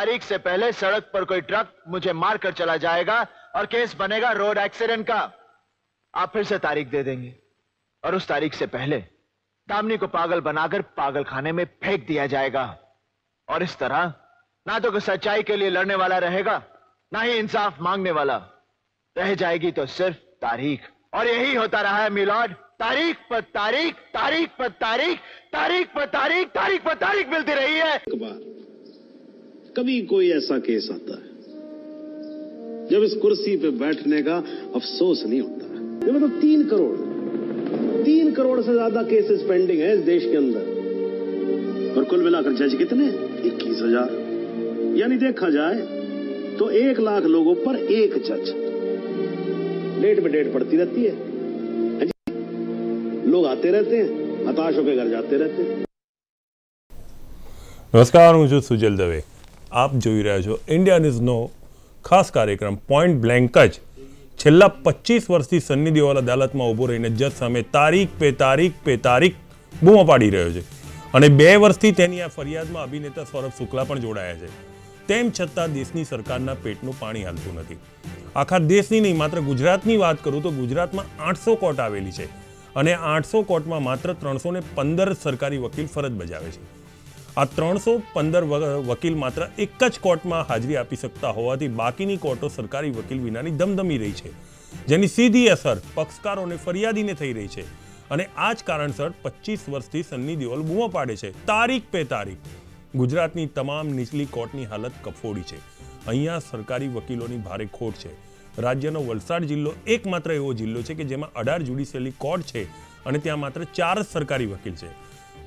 तारीख से पहले सड़क पर कोई ट्रक मुझे मारकर चला जाएगा और केस बनेगा रोड एक्सीडेंट का। आप फिर से तारीख दे देंगे और उस तारीख से पहले दामिनी को पागल बनाकर पागल खाने में फेंक दिया जाएगा। और इस तरह ना तो कोई सच्चाई के लिए लड़ने वाला रहेगा, ना ही इंसाफ मांगने वाला। रह जाएगी तो सिर्फ तारीख। और यही होता रहा है मिलॉर्ड, तारीख पर तारीख, तारीख पर तारीख, तारीख पर तारीख, तारीख पर तारीख मिलती रही है। एक बार कभी कोई ऐसा केस आता है जब इस कुर्सी पे बैठने का अफसोस नहीं होता है। ये मतलब 3 करोड़ से ज्यादा केसेस पेंडिंग है इस देश के अंदर, और कुल मिलाकर जज कितने? 21,000। यानी देखा जाए तो 1 लाख लोगों पर एक जज। डेट पे डेट पड़ती रहती है, लोग आते रहते हैं, हताश होकर घर जाते रहते हैं। નમસ્કાર, હું છું સુજલ દવે. આપ જોઈ રહ્યા છો ઇન્ડિયા ન્યૂઝનો ખાસ કાર્યક્રમ. પોઈન્ટ બ્લેન્ક જ છેલ્લા 25 વર્ષથી સન્ની દેઓલ અદાલતમાં ઊભો રહીને જજ સામે તારીખ પે તારીખ બૂમો પાડી રહ્યો છે. અને 2 વર્ષથી તેની આ ફરિયાદમાં અભિનેતા સૌરભ શુક્લા પણ જોડાયા છે. તેમ છતાં દેશની સરકારના પેટનું પાણી હાલતું નથી. આખા દેશની નહીં, માત્ર ગુજરાતની વાત કરું તો ગુજરાતમાં 800 કોર્ટ આવેલી છે અને 800 કોર્ટમાં માત્ર 315 સરકારી વકીલ ફરજ બજાવે છે. આ 315 વકીલ માત્ર એક જ કોર્ટમાં હાજરી આપી શકતા હોવાથી બાકીની કોર્ટો સરકારી વકીલ વિનાની ધમધમી રહી છે, જેની સીધી અસર પક્ષકારોને ફરિયાદીને થઈ રહી છે. અને આ જ કારણસર 25 વર્ષથી સન્ની દેઓલ બૂમો પાડે છે, તારીખ પે તારીખ. ગુજરાતની તમામ નીચલી કોર્ટની હાલત કફોડી છે. અહીંયા સરકારી વકીલોની ભારે ખોટ છે. રાજ્યનો વલસાડ જિલ્લો એકમાત્ર એવો જિલ્લો છે કે જેમાં 18 જ્યુડિશિયલી કોર્ટ છે અને ત્યાં માત્ર 4 જ સરકારી વકીલ છે.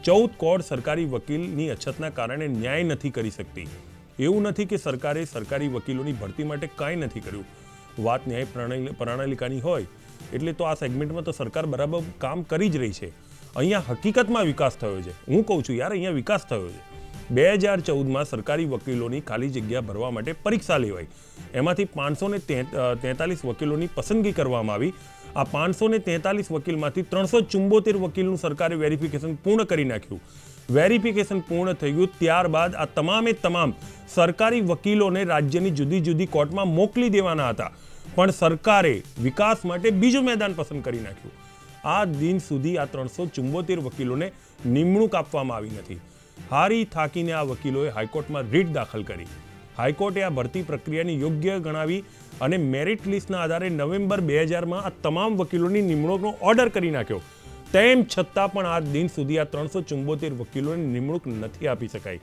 14 કોર્ટ સરકારી વકીલની અછતના કારણે ન્યાય નથી કરી શકતી. એવું નથી કે સરકારે સરકારી વકીલોની ભરતી માટે કાંઈ નથી કર્યું. વાત ન્યાય પ્રણાલિકાની હોય એટલે તો આ સેગમેન્ટમાં તો સરકાર બરાબર કામ કરી જ રહી છે. અહીંયા હકીકતમાં વિકાસ થયો છે. હું કહું છું યાર, અહીંયા વિકાસ થયો છે. 2014માં સરકારી વકીલોની ખાલી જગ્યા ભરવા માટે પરીક્ષા લેવાઈ. એમાંથી 543 વકીલોની પસંદગી કરવામાં આવી. આ 543 વકીલમાંથી 374 વકીલનું સરકારે વેરિફિકેશન પૂર્ણ કરી નાખ્યું. વેરિફિકેશન પૂર્ણ થઈ ગયું ત્યારબાદ આ તમામે તમામ સરકારી વકીલોને રાજ્યની જુદી જુદી કોર્ટમાં મોકલી દેવાના હતા. પણ સરકારે વિકાસ માટે બીજું મેદાન પસંદ કરી નાખ્યું. આ દિન સુધી આ 374 વકીલોને નિમણૂક આપવામાં આવી નથી. હારી થાકીને આ વકીલોએ હાઈકોર્ટમાં રીટ દાખલ કરી. હાઈકોર્ટે આ ભરતી પ્રક્રિયાની યોગ્ય ગણાવી અને મેરિટ લિસ્ટના આધારે નવેમ્બર 2000માં આ તમામ વકીલોની નિમણૂકનો ઓર્ડર કરી નાખ્યો. તેમ છતાં પણ આ દિન સુધી આ 374 વકીલોને નિમણૂક નથી આપી શકાય.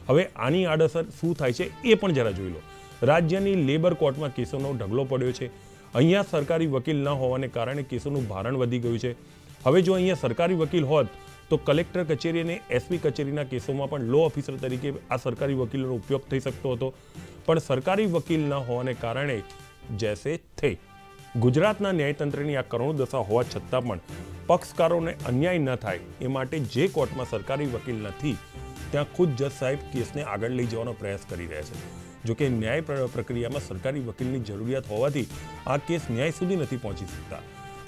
હવે આની આડઅસર શું થાય છે એ પણ જરા જોઈ લો. રાજ્યની લેબર કોર્ટમાં કેસોનો ઢગલો પડ્યો છે. અહીંયા સરકારી વકીલ ન હોવાને કારણે કેસોનું ભારણ વધી ગયું છે. હવે જો અહીંયા સરકારી વકીલ હોત તો કલેક્ટર કચેરી અને એસપી કચેરીના કેસોમાં પણ લો ઓફિસર તરીકે આ સરકારી વકીલોનો ઉપયોગ થઈ શકતો હતો. પણ સરકારી વકીલ ન હોવાને કારણે જૈસે થે. ગુજરાતના ન્યાયતંત્રની આ કરુણ દશા હોવા છતાં પણ પક્ષકારોને અન્યાય ન થાય એ માટે જે કોર્ટમાં સરકારી વકીલ નથી ત્યાં ખુદ જજ સાહેબ કેસને આગળ લઈ જવાનો પ્રયાસ કરી રહ્યા છે. જોકે ન્યાય પ્રક્રિયામાં સરકારી વકીલની જરૂરિયાત હોવાથી આ કેસ ન્યાય સુધી નથી પહોંચી શકતા.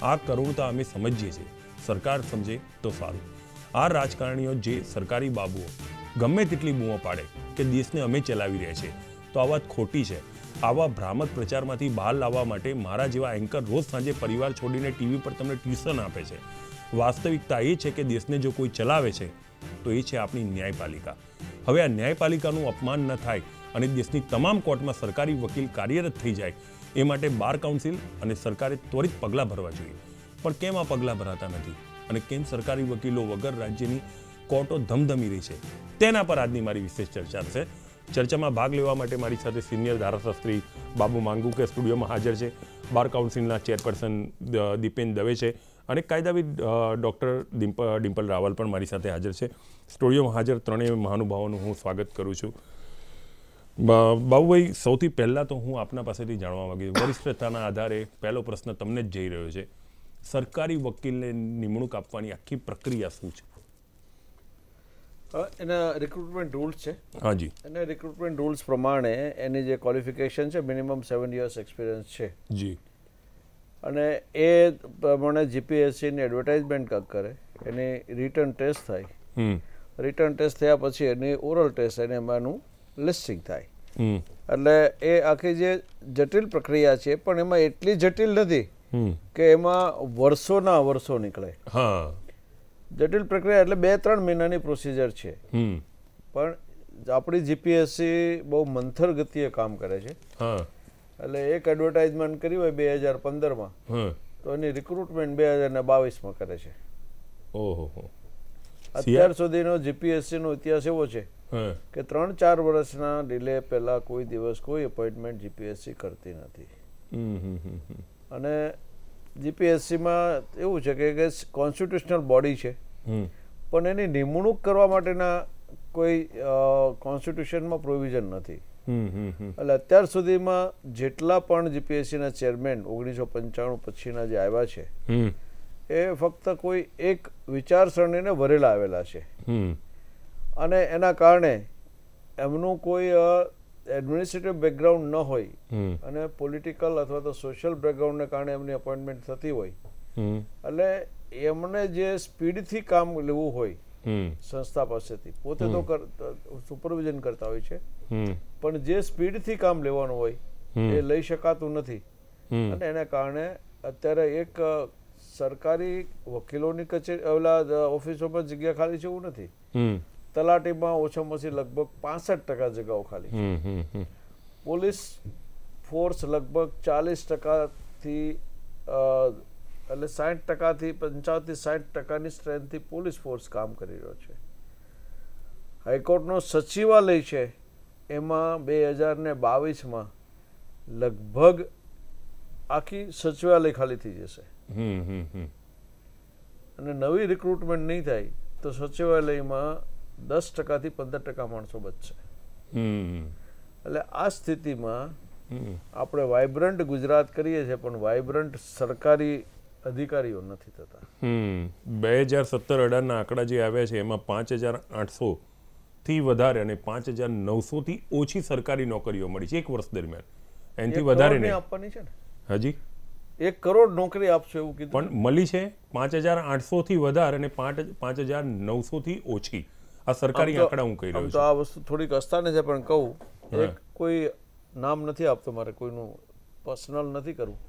આ કરુણતા અમે સમજીએ છીએ. સરકાર સમજે તો સારું. આ રાજકારણીઓ જે સરકારી બાબુઓ ગમે તેટલી બૂમો પાડે કે દેશને અમે ચલાવી રહ્યા છે તો આ વાત ખોટી છે. આવા ભ્રામક પ્રચારમાંથી બહાર લાવવા માટે મારા જેવા એન્કર રોજ સાંજે પરિવાર છોડીને ટીવી પર તમને ટ્યુશન આપે છે. વાસ્તવિકતા એ છે કે દેશને જો કોઈ ચલાવે છે તો એ છે આપણી ન્યાયપાલિકા. હવે આ ન્યાયપાલિકાનું અપમાન ન થાય અને દેશની તમામ કોર્ટમાં સરકારી વકીલ કાર્યરત થઈ જાય એ માટે બાર કાઉન્સિલ અને સરકારે ત્વરિત પગલાં ભરવા જોઈએ. પણ કેમ આ પગલાં ભરાતા નથી અને કેમ સરકારી વકીલો વગર રાજ્યની કોર્ટો ધમધમી રહી છે, તેના પર આજની મારી વિશેષ ચર્ચા છે. ચર્ચામાં ભાગ લેવા માટે મારી સાથે સિનિયર ધારાશાસ્ત્રી બાબુ માંગુકે સ્ટુડિયોમાં હાજર છે. બાર કાઉન્સિલના ચેરપર્સન દીપેન દવે છે અને કાયદાવિદ ડૉક્ટર ડિમ્પલ રાવલ પણ મારી સાથે હાજર છે. સ્ટુડિયોમાં હાજર ત્રણેય મહાનુભાવોનું હું સ્વાગત કરું છું. બાબુભાઈ, સૌથી પહેલાં તો હું આપના પાસેથી જાણવા માંગીશ, વરિષ્ઠતાના આધારે પહેલો પ્રશ્ન તમને જ જઈ રહ્યો છે. સરકારી વકીલને નિમણૂક આપવાની આખી પ્રક્રિયા શું છે? એના રિક્રુટમેન્ટ રૂલ્સ છે. હાજી. અને રિક્રુટમેન્ટ રૂલ્સ પ્રમાણે એની જે ક્વોલિફિકેશન છે મિનિમમ 7 years એક્સપિરિયન્સ છે. જી. અને એ પ્રમાણે જીપીએસસીની એડવર્ટાઇઝમેન્ટ કાંક કરે, એની રિટર્ન ટેસ્ટ થાય. રિટર્ન ટેસ્ટ થયા પછી એની ઓરલ ટેસ્ટ એને એમાંનું લિસ્ટિંગ થાય. એટલે એ આખી જે જટિલ પ્રક્રિયા છે પણ એમાં એટલી જટિલ નથી કે એમાં વર્ષોના વર્ષો નીકળે. જટિલ પ્રક્રિયા એટલે 2-3 મહિનાની પ્રોસિજર છે. પણ આપણી જીપીએસસી બહુ મંથર ગતિએ કામ કરે છે. એટલે એક એડવર્ટાઇઝમેન્ટ કરી હોય 2015માં તો એની રિક્રુટમેન્ટ 2022માં કરે છે. અત્યાર સુધીનો જીપીએસસીનો ઇતિહાસ એવો છે કે 3-4 વર્ષના ડિલે પહેલા કોઈ દિવસ કોઈ અપોઇન્ટમેન્ટ જીપીએસસી કરતી નથી. અને જીપીએસસીમાં એવું છે કે કોન્સ્ટિટ્યુશનલ બોડી છે પણ એની નિમણૂક કરવા માટેના કોઈ કોન્સ્ટિટ્યુશનમાં પ્રોવિઝન નથી. એટલે અત્યાર સુધીમાં જેટલા પણ જીપીએસસીના ચેરમેન 1995 પછીના જે આવ્યા છે એ ફક્ત કોઈ એક વિચારસરણીને વરેલા આવેલા છે. અને એના કારણે એમનું કોઈ એડમિનિસ્ટ્રેટિવ બેકગ્રાઉન્ડ ન હોય અને પોલિટિકલ અથવા તો સોશિયલ બેકગ્રાઉન્ડને કારણે એમની અપોઇન્ટમેન્ટ થતી હોય એટલે એમને જે સ્પીડથી કામ લેવું હોય સંસ્થા પાસેથી પોતે તો સુપરવિઝન કરતા હોય છે પણ જે સ્પીડથી કામ લેવાનું હોય એ લઈ શકાતું નથી. અને એના કારણે અત્યારે એક સરકારી વકીલોની કચેરી ઓફિસોમાં જગ્યા ખાલી છે એવું નથી. તલાટીમાં ઓછામાં ઓછી લગભગ 65% જગ્યાઓ ખાલી છે. પોલીસ ફોર્સ લગભગ 40%થી એટલે 60%થી 55-60%ની સ્ટ્રેન્થથી પોલીસ ફોર્સ કામ કરી રહ્યો છે. હાઈકોર્ટનો સચિવાલય છે એમાં 2022માં લગભગ આખી સચિવાલય ખાલી થઈ જશે અને નવી રિક્રુટમેન્ટ નહીં થાય તો સચિવાલયમાં 10%થી 15% માણસો બચશે. એટલે આ સ્થિતિમાં આપણે વાઇબ્રન્ટ ગુજરાત કરીએ છીએ પણ વાઇબ્રન્ટ સરકારી અધિકારીઓ નથી થતા. 2017-18ના આંકડા જે આવ્યા છે એમાં 5,800થી વધારે અને 5,900થી ઓછી સરકારી નોકરીઓ મળી છે એક વર્ષ દરમિયાન. એનાથી વધારે નહીં આપવાની છે ને. હજી 1 કરોડ નોકરી આપશો એવું કીધું પણ મળી છે 5,800થી વધારે અને 5,900થી ઓછી. આ સરકારી આંકડા હું કહી રહ્યો છું. તો આ વસ્તુ થોડીક અસ્થાને છે પણ કહું એક કોઈ નામ નથી આપતો મારે કોઈનું પર્સનલ નથી કરવું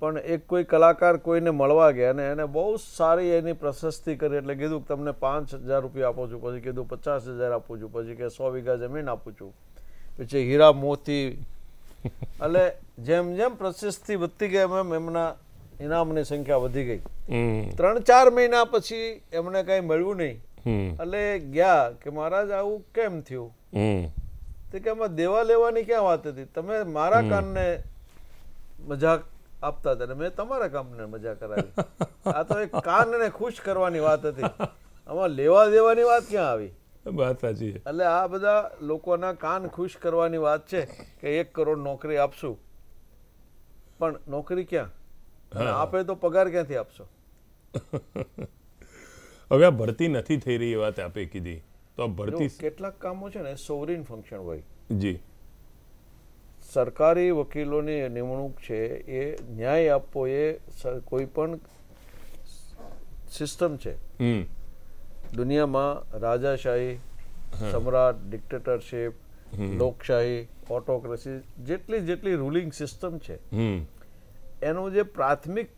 પણ એક કોઈ કલાકાર કોઈને મળવા ગયા અને એને બહુ સારી એની પ્રશસ્તિ કરી એટલે કીધું કે તમને 5,000 રૂપિયા આપું છું પછી કીધું 50,000 આપું છું પછી કે 100 વીઘા જમીન આપું છું પછી હીરા મોતી એટલે જેમ જેમ પ્રશસ્તિ વધતી ગઈ એમ એમના ઇનામની સંખ્યા વધી ગઈ. 3-4 મહિના પછી એમને કઈ મળ્યું નહીં એટલે ગયા કે મહારાજ આવું કેમ થયું તો કે આમાં દેવા લેવાની ક્યાં વાત હતી તમે મારા કામને મજાક આપતા હતા મેં તમારા કામને મજા કરાવી. આ તો એક કાનને ખુશ કરવાની વાત હતી આમાં લેવા દેવાની વાત ક્યાં આવી. વાત સાચી છે. એટલે આ બધા લોકોના કાન ખુશ કરવાની વાત છે કે 1 કરોડ નોકરી આપશું પણ નોકરી ક્યાં આપે તો પગાર ક્યાંથી આપશો. હવે આ ભરતી નથી થઈ રહી એ વાત આપે કીધી તો આ ભરતી કેટલાક કામો છે ને સોવરિન ફંક્શન હોય. જી સરકારી વકીલોની નિમણૂક છે એ ન્યાય આપવો એ કોઈ પણ સિસ્ટમ છે. દુનિયામાં રાજાશાહી સમ્રાટ ડિક્ટેટરશિપ લોકશાહી ઓટોક્રેસી જેટલી રૂલિંગ સિસ્ટમ છે એનું જે પ્રાથમિક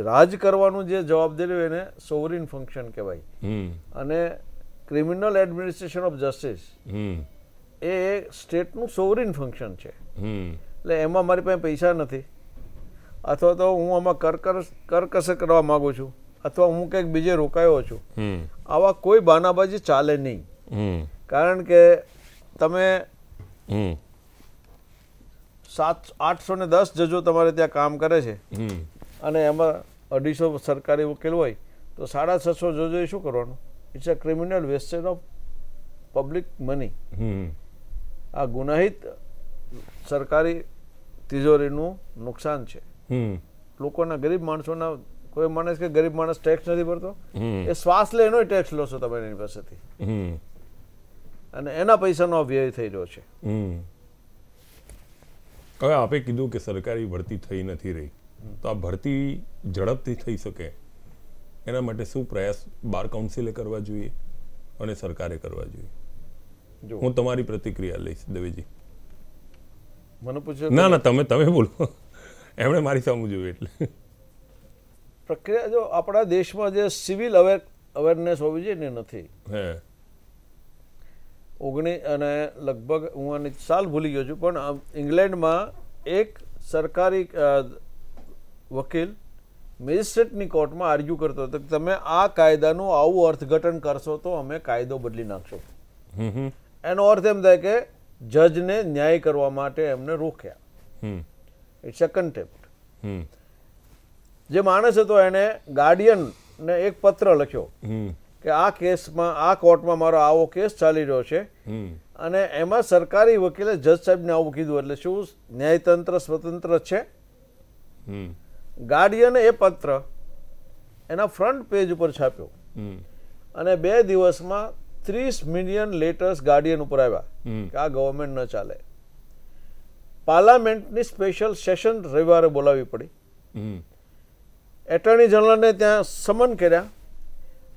રાજ કરવાનું જે જવાબદારી હોય એને સોવરિન ફંક્શન કહેવાય. અને ક્રિમિનલ એડમિનિસ્ટ્રેશન ઓફ જસ્ટિસ એ સ્ટેટનું સોવરિન ફંક્શન છે. એટલે એમાં મારી પાસે પૈસા નથી અથવા તો હું આમાં કરકસર કરવા માંગુ છું અથવા હું કંઈક બીજે રોકાયો છું આવા કોઈ બાનાબાજી ચાલે નહીં. કારણ કે તમે 810 જજો તમારે ત્યાં કામ કરે છે અને એમાં 250 સરકારી વકીલ હોય તો 650 જજો શું કરવાનું. It's a criminal wastage of public money. આ ગુનાહિત સરકારી તિજોરીનું નુકસાન છે. લોકોના ગરીબ માણસોના કોઈ માણસ કે ગરીબ માણસ ટેક્સ નથી ભરતો એ શ્વાસ લે એનો ટેક્સ લો છો તમે એની પાસેથી અને એના પૈસાનો વ્યય થઈ રહ્યો છે. હવે આપે કીધું કે સરકારી ભરતી થઈ નથી રહી તો આ ભરતી ઝડપથી થઈ શકે એના માટે શું પ્રયાસ બાર કાઉન્સિલે કરવા જોઈએ અને સરકારે કરવા જોઈએ. હું તમારી પ્રતિક્રિયા લઈશ દવેજી. મને પૂછ્યું ના ના તમે બોલો, એમણે મારી સામે જોયું એટલે. પ્રક્રિયા જો આપણા દેશમાં જે સિવિલ અવેરનેસ હોવી જોઈએ ને નથી. અને લગભગ હું આની સાલ ભૂલી ગયો છું, પણ ઇંગ્લેન્ડમાં એક સરકારી વકીલ મેજિસ્ટ્રેટની કોર્ટમાં આર્ગ્યુ કરતો હતો કે તમે આ કાયદાનું આવું અર્થઘટન કરશો તો અમે કાયદો બદલી નાખશો. એનો અર્થ એમ થાય કે જજને ન્યાય કરવા માટે એમને રોક્યા. It's a contempt. જે માણસ હતો એને ગાર્ડિયનને એક પત્ર લખ્યો કે આ કેસમાં, આ કોર્ટમાં મારો આવો કેસ ચાલી રહ્યો છે, અને એમાં સરકારી વકીલે જજ સાહેબને આવું કીધું, એટલે શું ન્યાયતંત્ર સ્વતંત્ર છે? ગાર્ડિયને એ પત્ર એના ફ્રન્ટ પેજ ઉપર છાપ્યો અને 2 દિવસમાં 30 મિલિયન લેટર્સ ગાર્ડિયન ઉપર આવ્યા કે આ ગવર્મેન્ટ ન ચાલે. પાર્લામેન્ટની સ્પેશિયલ સેશન રવિવારે બોલાવવી પડી. એટર્ની જનરલને ત્યાં સમન કર્યા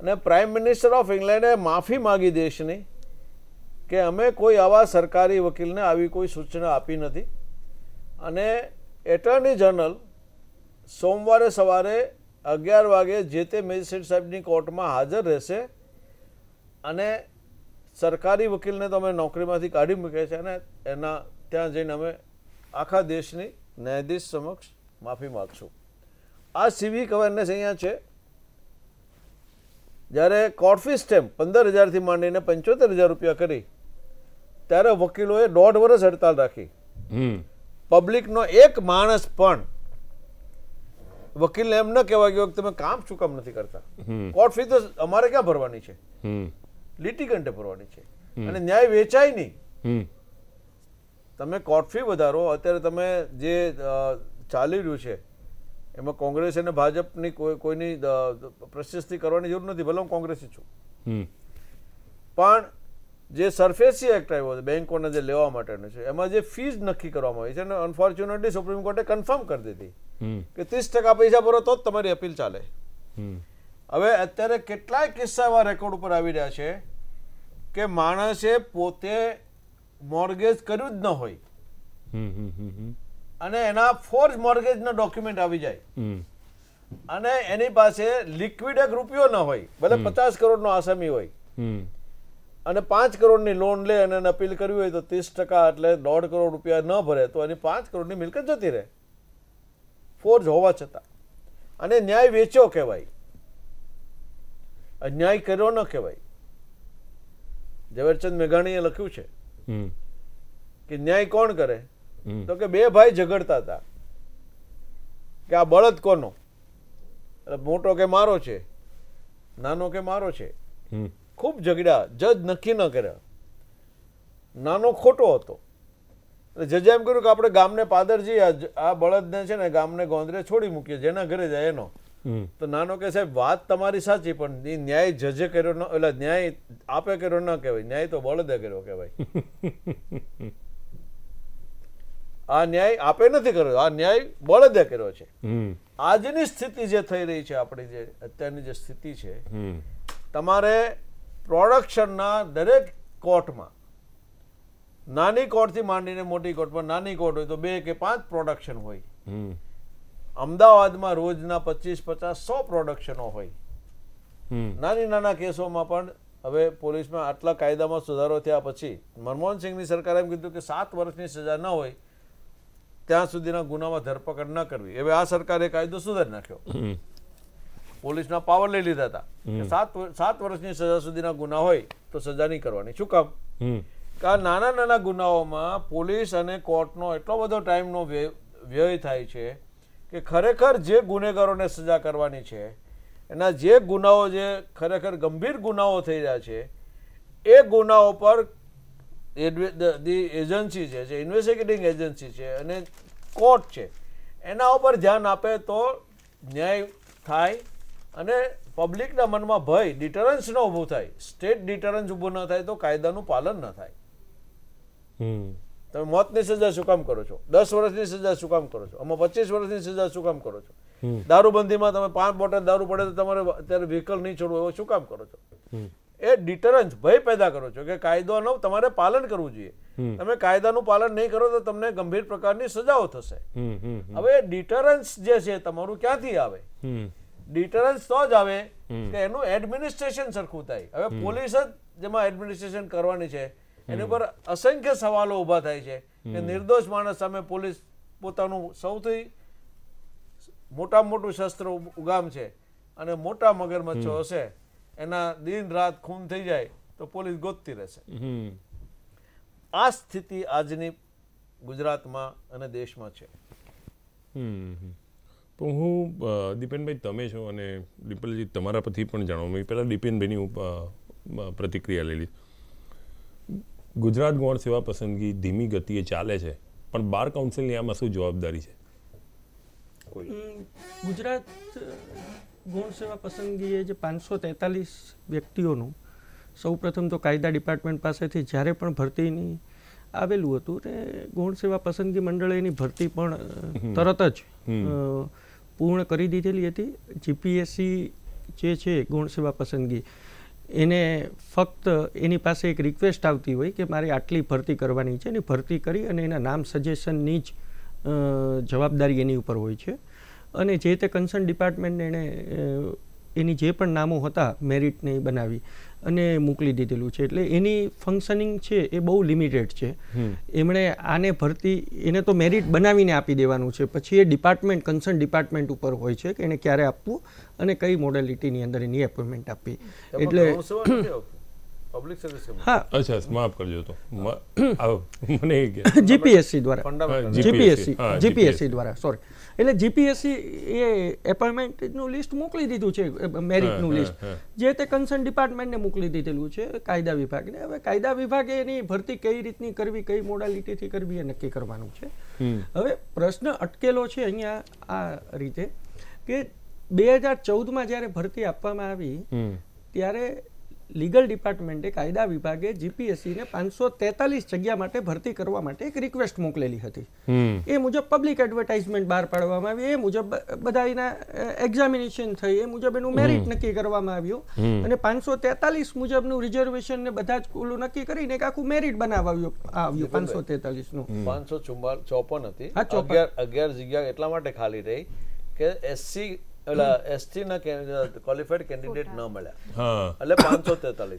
અને પ્રાઇમ મિનિસ્ટર ઓફ ઇંગ્લેન્ડે માફી માગી દેશની કે અમે કોઈ આવા સરકારી વકીલને આવી કોઈ સૂચના આપી નથી. અને એટર્ની જનરલ સોમવારે સવારે 11 વાગે જે તે મેજિસ્ટ્રેટ સાહેબની કોર્ટમાં હાજર રહેશે અને સરકારી વકીલને તો અમે નોકરીમાંથી કાઢી મૂક્યા છે અને એના ત્યાં જઈને અમે આખા દેશની ન્યાયાધીશ સમક્ષ માફી માગશું. આ સિવિક અવેરનેસ અહીંયા છે. જ્યારે કોર્ટ ફી સ્ટેમ્પ 15,000થી માંડીને 75,000 રૂપિયા કરી ત્યારે વકીલોએ 1.5 વર્ષ હડતાલ રાખી. પબ્લિકનો એક માણસ પણ વકીલને એમ ન કહેવા ગયો કે તમે કામ શું કામ નથી કરતા. કોર્ટ ફી તો અમારે ક્યાં ભરવાની છે, લિટિગન્ટે ભરવાની છે, અને ન્યાય વેચાય નહીં. તમે કોર્ટ ફી વધારો. અત્યારે તમે જે ચાલી રહ્યું છે એમાં કોંગ્રેસ અને ભાજપની કોઈની પ્રશસ્તિ કરવાની જરૂર નથી, ભલે હું કોંગ્રેસી છું, પણ જે સરફેસી એક્ટ આવ્યો છે બેંકોને જે લેવા માટેનો છે એમાં જે ફીસ નક્કી કરવામાં આવી છે અને અનફોર્ચ્યુનેટલી સુપ્રીમ કોર્ટે કન્ફર્મ કરી દીધી કે 30% પૈસા ભરો તો જ તમારી અપીલ ચાલે. હવે અત્યારે કેટલાય કિસ્સા એવા રેકોર્ડ ઉપર આવી રહ્યા છે કે માણસે પોતે મોર્ગેજ કર્યું જ ન હોય અને એના ફોર્જ મોર્ગેજના ડોક્યુમેન્ટ આવી જાય અને એની પાસે લિક્વિડ એક રૂપિયો ન હોય, ભલે 50 કરોડનો આસામી હોય, અને 5 કરોડની લોન લે અને અપીલ કરવી હોય તો 30% એટલે 1.5 કરોડ રૂપિયા ન ભરે તો એની 5 કરોડની મિલકત જતી રહે, ફોર્જ હોવા છતાં. અને ન્યાય વેચ્યો કહેવાય, અન્યાય કર્યો ન કહેવાય. ઝવેરચંદ મેઘાણીએ લખ્યું છે કે ન્યાય કોણ કરે, તો કે 2 ભાઈ ઝઘડતા હતા કે આ બળદ કોનો, મોટો કે મારો છે, નાનો કે મારો છે. ખૂબ ઝઘડ્યા, જજ નક્કી ન કર્યા. નાનો ખોટો હતો એટલે જજે એમ કર્યું કે આપણે ગામને પાદરજી આ બળદને છે ને ગામને ગોંદરે છોડી મૂકીએ, જેના ઘરે જાય એનો. તો નાનો કે સાહેબ વાત તમારી સાચી, પણ એ ન્યાય જજે કર્યો ન, એટલે ન્યાય આપે કર્યો ન કહેવાય, ન્યાય તો બળદે કર્યો કહેવાય. આ ન્યાય આપે નથી કર્યો, આ ન્યાય બળદે કર્યો છે. આજની સ્થિતિ જે થઈ રહી છે, આપણી જે અત્યારની જે સ્થિતિ છે, તમારે પ્રોડક્શનના દરેક કોર્ટમાં, નાની કોર્ટથી માંડીને મોટી કોર્ટમાં, નાની કોર્ટ હોય તો 2 કે 5 પ્રોડક્શન હોય. અમદાવાદમાં રોજના 25, 50, 100 પ્રોડક્શનો હોય. નાની નાના કેસોમાં પણ હવે પોલીસમાં આટલા કાયદામાં સુધારો થયા પછી મનમોહન સિંહની સરકારે એમ કીધું કે 7 વર્ષની સજા ન હોય ત્યાં સુધીના ગુનામાં ધરપકડ ન કરવી. હવે આ સરકારે કાયદો સુધારી નાખ્યો, પોલીસના પાવર લઈ લીધા હતા કે 7 વર્ષની સજા સુધીના ગુના હોય તો સજા નહીં કરવાની. શું કામ? કારણ નાના નાના ગુનાઓમાં પોલીસ અને કોર્ટનો એટલો બધો ટાઈમનો વ્યય થાય છે કે ખરેખર જે ગુનેગારોને સજા કરવાની છે, એના જે ગુનાઓ, જે ખરેખર ગંભીર ગુનાઓ થઈ રહ્યા છે, એ ગુનાઓ પર એજન્સી છે, જે ઇન્વેસ્ટિગેટિંગ એજન્સી છે અને કોર્ટ છે, એના ઉપર ધ્યાન આપે તો ન્યાય થાય અને પબ્લિકના મનમાં ભય, ડિટરન્સ ન ઊભું થાય. સ્ટેટ ડિટરન્સ ઊભું ન થાય તો કાયદાનું પાલન ન થાય. તમે મોતની સજા શું કામ કરો છો? 10 વર્ષની સજા શું કામ કરો છો? આમાં 25 વર્ષની સજા શું કામ કરો છો? દારૂબંધીમાં તમે 5 બોટલ દારૂ પડે તો તમારે અત્યારે વ્હીકલ નહીં છોડવું, એવું શું કામ કરો છો? એ ડિટરન્સ, ભય પેદા કરો છો કે કાયદોનું તમારે પાલન કરવું જોઈએ. તમે કાયદાનું પાલન નહીં કરો તો તમને ગંભીર પ્રકારની સજાઓ થશે. હવે ડિટરન્સ જે છે તમારું ક્યાંથી આવે? ડિટરન્સ તો જ આવે કે એનું એડમિનિસ્ટ્રેશન સરખું થાય. હવે પોલીસ જ જેમાં એડમિનિસ્ટ્રેશન કરવાની છે એની પર અસંખ્ય સવાલો ઊભા થાય છે કે નિર્દોષ માણસ સામે પોલીસ પોતાનું સૌથી મોટામાં મોટું શસ્ત્ર ઉગામ છે અને મોટા મગરમચ્છો હશે એના દિન રાત ખૂન થઈ જાય તો પોલીસ ગોતતી રહેશે. આ સ્થિતિ આજની ગુજરાતમાં અને દેશમાં છે. પણ હું દીપેનભાઈ તમે છો અને ડિમ્પલજી તમારા પરથી પણ જાણો. મેં પહેલાં દીપેનભાઈની પ્રતિક્રિયા લઈ લીધી. ગુજરાત ગૌણ સેવા પસંદગી ધીમી ગતિએ ચાલે છે પણ બાર કાઉન્સિલની આમાં શું જવાબદારી છે? ગુજરાત ગૌણ સેવા પસંદગીએ જે 543 વ્યક્તિઓનું સૌપ્રથમ તો કાયદા ડિપાર્ટમેન્ટ પાસેથી જ્યારે પણ ભરતીની આવેલું હતું તે ગૌણ સેવા પસંદગી મંડળે એની ભરતી પણ તરત જ પૂર્ણ કરી દીધેલી હતી. જીપીએસસી જે છે ગૌણ સેવા પસંદગી એને ફક્ત એની પાસે એક રિક્વેસ્ટ આવતી હોય કે મારે આટલી ભરતી કરવાની છે, એની ભરતી કરી અને એના નામ સજેશનની જ જવાબદારી એની ઉપર હોય છે. અને જે તે કન્સર્ન ડિપાર્ટમેન્ટને એણે એની જે પણ નામો હતા મેરિટને બનાવી અને મોકલી દીધેલું છે. એટલે એની ફંક્શનિંગ છે એ બહુ લિમિટેડ છે. એમણે આને ભરતી એને તો મેરિટ બનાવીને આપી દેવાનું છે, પછી એ ડિપાર્ટમેન્ટ કન્સર્ન ડિપાર્ટમેન્ટ ઉપર હોય છે કે એને ક્યારે આપવું અને કઈ મોડેલિટીની અંદર એની એપોઇન્ટમેન્ટ આપવી. એટલે હા અચ્છા માફ કરજો તો મને જીપીએસસી દ્વારા જીપીએસસી દ્વારા સોરી એટલે જીપીએસસી એ એપોઇન્ટમેન્ટનું લિસ્ટ મોકલી દીધું છે, મેરિટનું લિસ્ટ જે તે કન્સર્ન ડિપાર્ટમેન્ટને મોકલી દીધેલું છે કાયદા વિભાગને. હવે કાયદા વિભાગે એની ભરતી કઈ રીતની કરવી, કઈ મોડાલિટીથી કરવી એ નક્કી કરવાનું છે. હવે પ્રશ્ન અટકેલો છે અહીંયા આ રીતે કે 2014માં જ્યારે ભરતી આપવામાં આવી ત્યારે લીગલ ડિપાર્ટમેન્ટે કાયદા વિભાગે જીપીએસસીને 543 જગ્યા માટે ભરતી કરવા માટે એક રિક્વેસ્ટ મોકલેલી હતી. એ મુજબ પબ્લિક એડવર્ટાઇઝમેન્ટ બહાર પાડવામાં આવી, એ મુજબ બધા એના એક્ઝામિનેશન થઈ, એ મુજબ એનું મેરિટ નક્કી કરવામાં આવ્યું અને 543 મુજબનું રિઝર્વેશન ને બધા જ ઓલું નક્કી કરીને એક આખું મેરિટ બનાવ્યું 543 નું. 554 હતી, 11 જગ્યા એટલા માટે ખાલી રહી કે એસસી એસટી ના ક્વોલિફાઈડ કેન્ડિડેટ ન મળ્યા એટલે 543.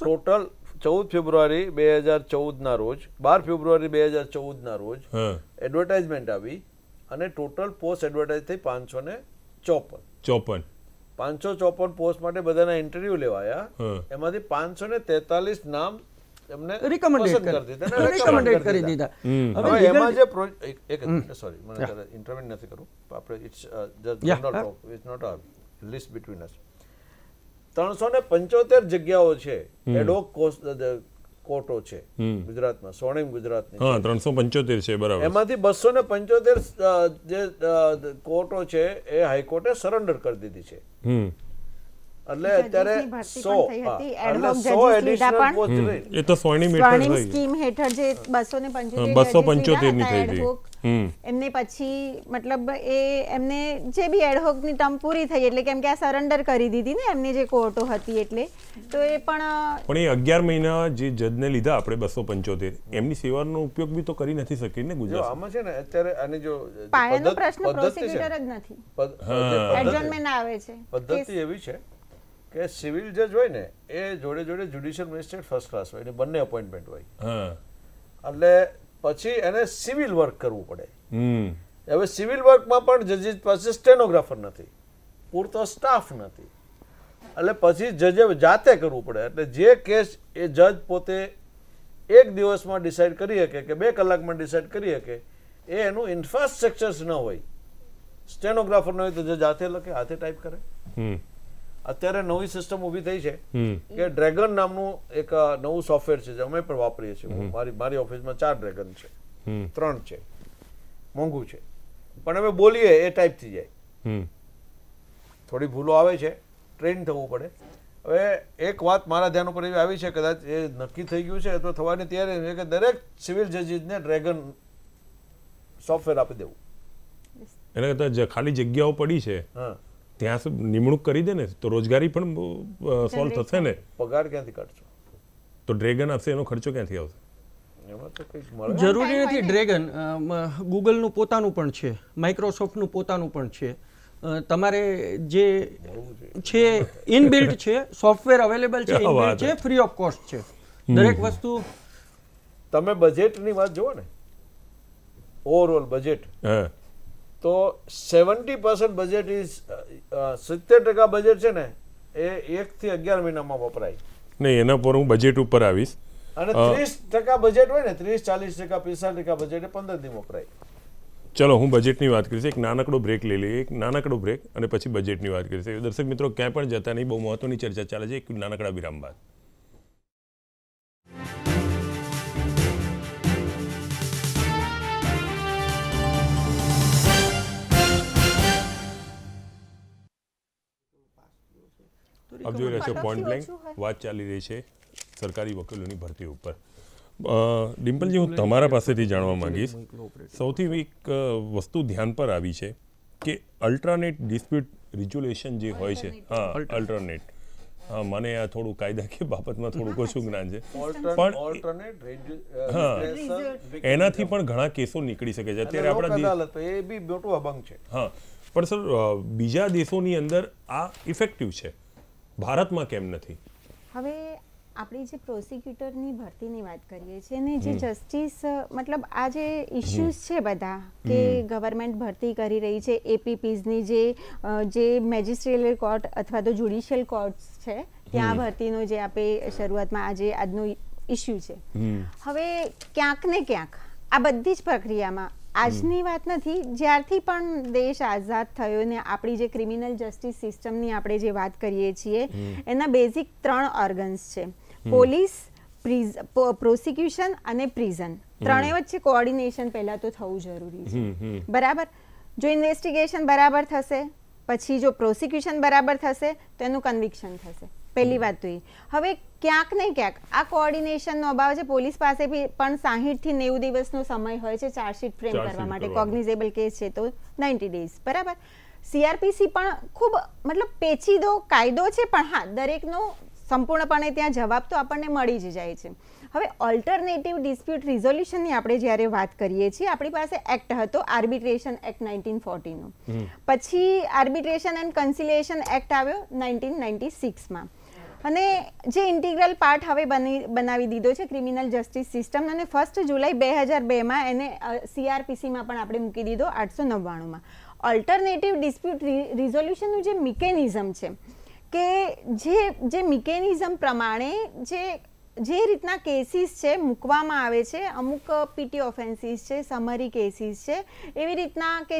ટોટલ 14 ફેબ્રુઆરી 2014 ના રોજ 12 ફેબ્રુઆરી 2014 ના રોજ એડવર્ટાઇઝમેન્ટ આવી અને ટોટલ પોસ્ટ એડવર્ટાઇઝ થઈ 554 પોસ્ટ માટે બધાના ઇન્ટરવ્યુ લેવાયા. એમાંથી 543 નામ એમને રિકમેન્ડેડ કરી દીધા. હવે એમાં જે એક સોરી મને ઇન્ટરવ્યુ નથી કરું આપણે it's general talk it's not a list between us. 375 જગ્યાઓ છે એડહોક કોર્ટો છે ગુજરાતમાં, સ્વર્ણિમ ગુજરાતની 375 છે બરાબર. એમાંથી 275 જે કોર્ટો છે એ હાઈકોર્ટે સરેન્ડર કરી દીધી છે. એટલે અત્યારે 100 એ તો સ્વર્ણિમ સ્કીમ હેઠળ જે 275 ની થઈ હતી એમને પછી મતલબ એ એમને જે બી એડહોક ની ટર્મ પૂરી થઈ એટલે કેમ કે આ સરેન્ડર કરી દીધી ને એમની જે કોર્ટો હતી એટલે તો એ પણ એ 11 મહિના જે જજને લીધા આપણે 275 એમની સેવાનો ઉપયોગ બી તો કરી નથી શકી ને ગુજરાત. આમાં છે ને અત્યારે આની જો પાયાનો પ્રશ્ન પ્રોસિક્યુટર જ નથી, એડજોર્નમેન્ટ આવે છે. પદ્ધતિ એવી છે કે સિવિલ જજ હોય ને એ જોડે જોડે જ્યુડિશિયલ મેજિસ્ટ્રેટ ફર્સ્ટ ક્લાસ હોય, એને બંને અપોઇન્ટમેન્ટ હોય. એટલે પછી એને સિવિલ વર્ક કરવું પડે. હવે સિવિલ વર્કમાં પણ જજીસ પાસે સ્ટેનોગ્રાફર નથી, પૂરતો સ્ટાફ નથી, એટલે પછી જજે જાતે કરવું પડે. એટલે જે કેસ એ જજ પોતે એક દિવસમાં ડિસાઇડ કરી શકે કે 2 કલાકમાં ડિસાઇડ કરી શકે એ એનું ઇન્ફ્રાસ્ટ્રક્ચર ન હોય, સ્ટેનોગ્રાફર ન હોય તો જજ હાથે લખે, હાથે ટાઈપ કરે. અત્યારે નવી સિસ્ટમ ઊભી થઈ છે કે ડ્રેગન નામનું એક નવું સોફ્ટવેર છે જે અમે પણ વાપરીએ છીએ. મારી ઓફિસમાં 4 ડ્રેગન છે, 3 છે, મોંઘું છે, પણ અમે બોલીએ એ ટાઈપ થઈ જાય. થોડી ભૂલો આવે છે, ટ્રેન થવું પડે. હવે એક વાત મારા ધ્યાન ઉપર એવી આવી છે, કદાચ એ નક્કી થઈ ગયું છે અથવા થવાની તૈયારી છે કે દરેક સિવિલ જજીસને ડ્રેગન સોફ્ટવેર આપી દેવું. એને કરતા ખાલી જગ્યાઓ પડી છે ત્યાં નિમણૂક કરી દે ને તો રોજગારી પણ સોલ્વ થશે ને. પગાર ક્યાંથી કાઢશો? તો ડ્રેગન આપશે એનો ખર્ચો ક્યાંથી આવશે? જરૂરી નથી. ડ્રેગન ગૂગલનું પોતાનું પણ છે, માઇક્રોસોફ્ટનું પોતાનું પણ છે. તમારે જે છે ઇનબિલ્ટ છે, સોફ્ટવેર અવેલેબલ છે, ઇનબિલ્ટ છે, ફ્રી ઓફ કોસ્ટ છે દરેક વસ્તુ. તમે બજેટની વાત જુઓ ને, ઓવરઓલ બજેટ, તો 70% બજેટ ઇઝ 70% બજેટ છે ને એ 1 થી 11 મહિનામાં વપરાય. નહીં, એના પર હું બજેટ ઉપર આવીશ. અને 30% બજેટ હોય ને, 30-40%, 45% બજેટ 15 દી વપરાય. ચલો હું બજેટની વાત કરીશ. એક નાનકડો બ્રેક લઈ લઈએ, એક નાનકડો બ્રેક, અને પછી બજેટની વાત કરીશ. દર્શક મિત્રો ક્યાંય પણ જતા નહીં, બહુ મહત્વની ચર્ચા ચાલે છે. એક નાનકડા વિરામ બાદ. આપ જોઈ રહ્યા છો પોઈન્ટ બ્લેન્ક. વાત ચાલી રહી છે સરકારી વકીલોની ભરતી ઉપર. ડિમ્પલજી, હું તમારા પાસેથી જાણવા માંગીશ, સૌથી એક વસ્તુ ધ્યાન પર આવી છે કે અલ્ટરનેટ ડિસ્પ્યુટ રિઝોલ્યુશન જે હોય છે, હા અલ્ટરનેટ, હા મને આ થોડું કાયદાકીય બાબતમાં થોડુંક ઓછું જ્ઞાન છે, પણ હા એનાથી પણ ઘણા કેસો નીકળી શકે છે અત્યારે આપણા. એ બી મોટું અભંગ છે. હા, પણ સર બીજા દેશોની અંદર આ ઇફેક્ટિવ છે, ભારતમાં કેમ નથી? હવે આપણી જે પ્રોસિક્યુટરની ભરતીની વાત કરીએ છીએ ને, જે જસ્ટિસ મતલબ આ જે ઇશ્યુઝ છે બધા કે ગવર્મેન્ટ ભરતી કરી રહી છે એપીપીઝની, જે મેજિસ્ટ્રેરિયલ કોર્ટ અથવા તો જ્યુડિશિયલ કોર્ટ્સ છે ત્યાં ભરતીનો જે આપણે શરૂઆતમાં આજનો ઇશ્યુ છે. હવે ક્યાંક ને ક્યાંક આ બધી જ પ્રક્રિયામાં આજની વાત નથી, જ્યારથી પણ દેશ આઝાદ થયો ને આપણી જે ક્રિમિનલ જસ્ટિસ સિસ્ટમની આપણે જે વાત કરીએ છીએ એના બેઝિક 3 ઓર્ગન્સ છે, પોલીસ, પ્રોસિક્યુશન અને પ્રિઝન. ત્રણેય વચ્ચે કોઓર્ડિનેશન પહેલા તો થવું જરૂરી છે, બરાબર? જો ઇન્વેસ્ટિગેશન બરાબર થશે, પછી જો પ્રોસિક્યુશન બરાબર થશે તો એનું કન્વિક્શન થશે. પહેલી વાત તો એ. હવે ક્યાંક ને ક્યાંક આ કોઓર્ડિનેશનનો અભાવ છે. પોલીસ પાસે પણ 60 થી 90 દિવસનો સમય હોય છે ચાર્જશીટ ફ્રેમ કરવા માટે. કોગ્નિઝેબલ કેસ છે તો 90 ડેઝ, બરાબર? સીઆરપીસી પણ ખૂબ મતલબ પેચીદો કાયદો છે, પણ હા દરેકનો સંપૂર્ણપણે ત્યાં જવાબ તો આપણને મળી જ જાય છે. હવે ઓલ્ટરનેટિવ ડિસ્પ્યુટ રિઝોલ્યુશનની આપણે જ્યારે વાત કરીએ છીએ, આપણી પાસે એક્ટ હતો આર્બિટ્રેશન એક્ટ 1940નો, પછી આર્બિટ્રેશન એન્ડ કન્સિલિએશન એક્ટ આવ્યો 1996માં, અને જે ઇન્ટિગ્રલ પાર્ટ હવે બનાવી દીધો છે ક્રિમિનલ જસ્ટિસ સિસ્ટમ, અને 1 જુલાઈ 2002માં એને સીઆરપીસીમાં પણ આપણે મૂકી દીધો 899માં. ઓલ્ટરનેટિવ ડિસ્પ્યુટ રિઝોલ્યુશનનું જે મિકેનિઝમ છે કે જે મિકેનિઝમ પ્રમાણે જે રીતના કેસીસ છે મૂકવામાં આવે છે, અમુક પીટી ઓફેન્સીસ છે, સમરી કેસીસ છે, એવી રીતના કે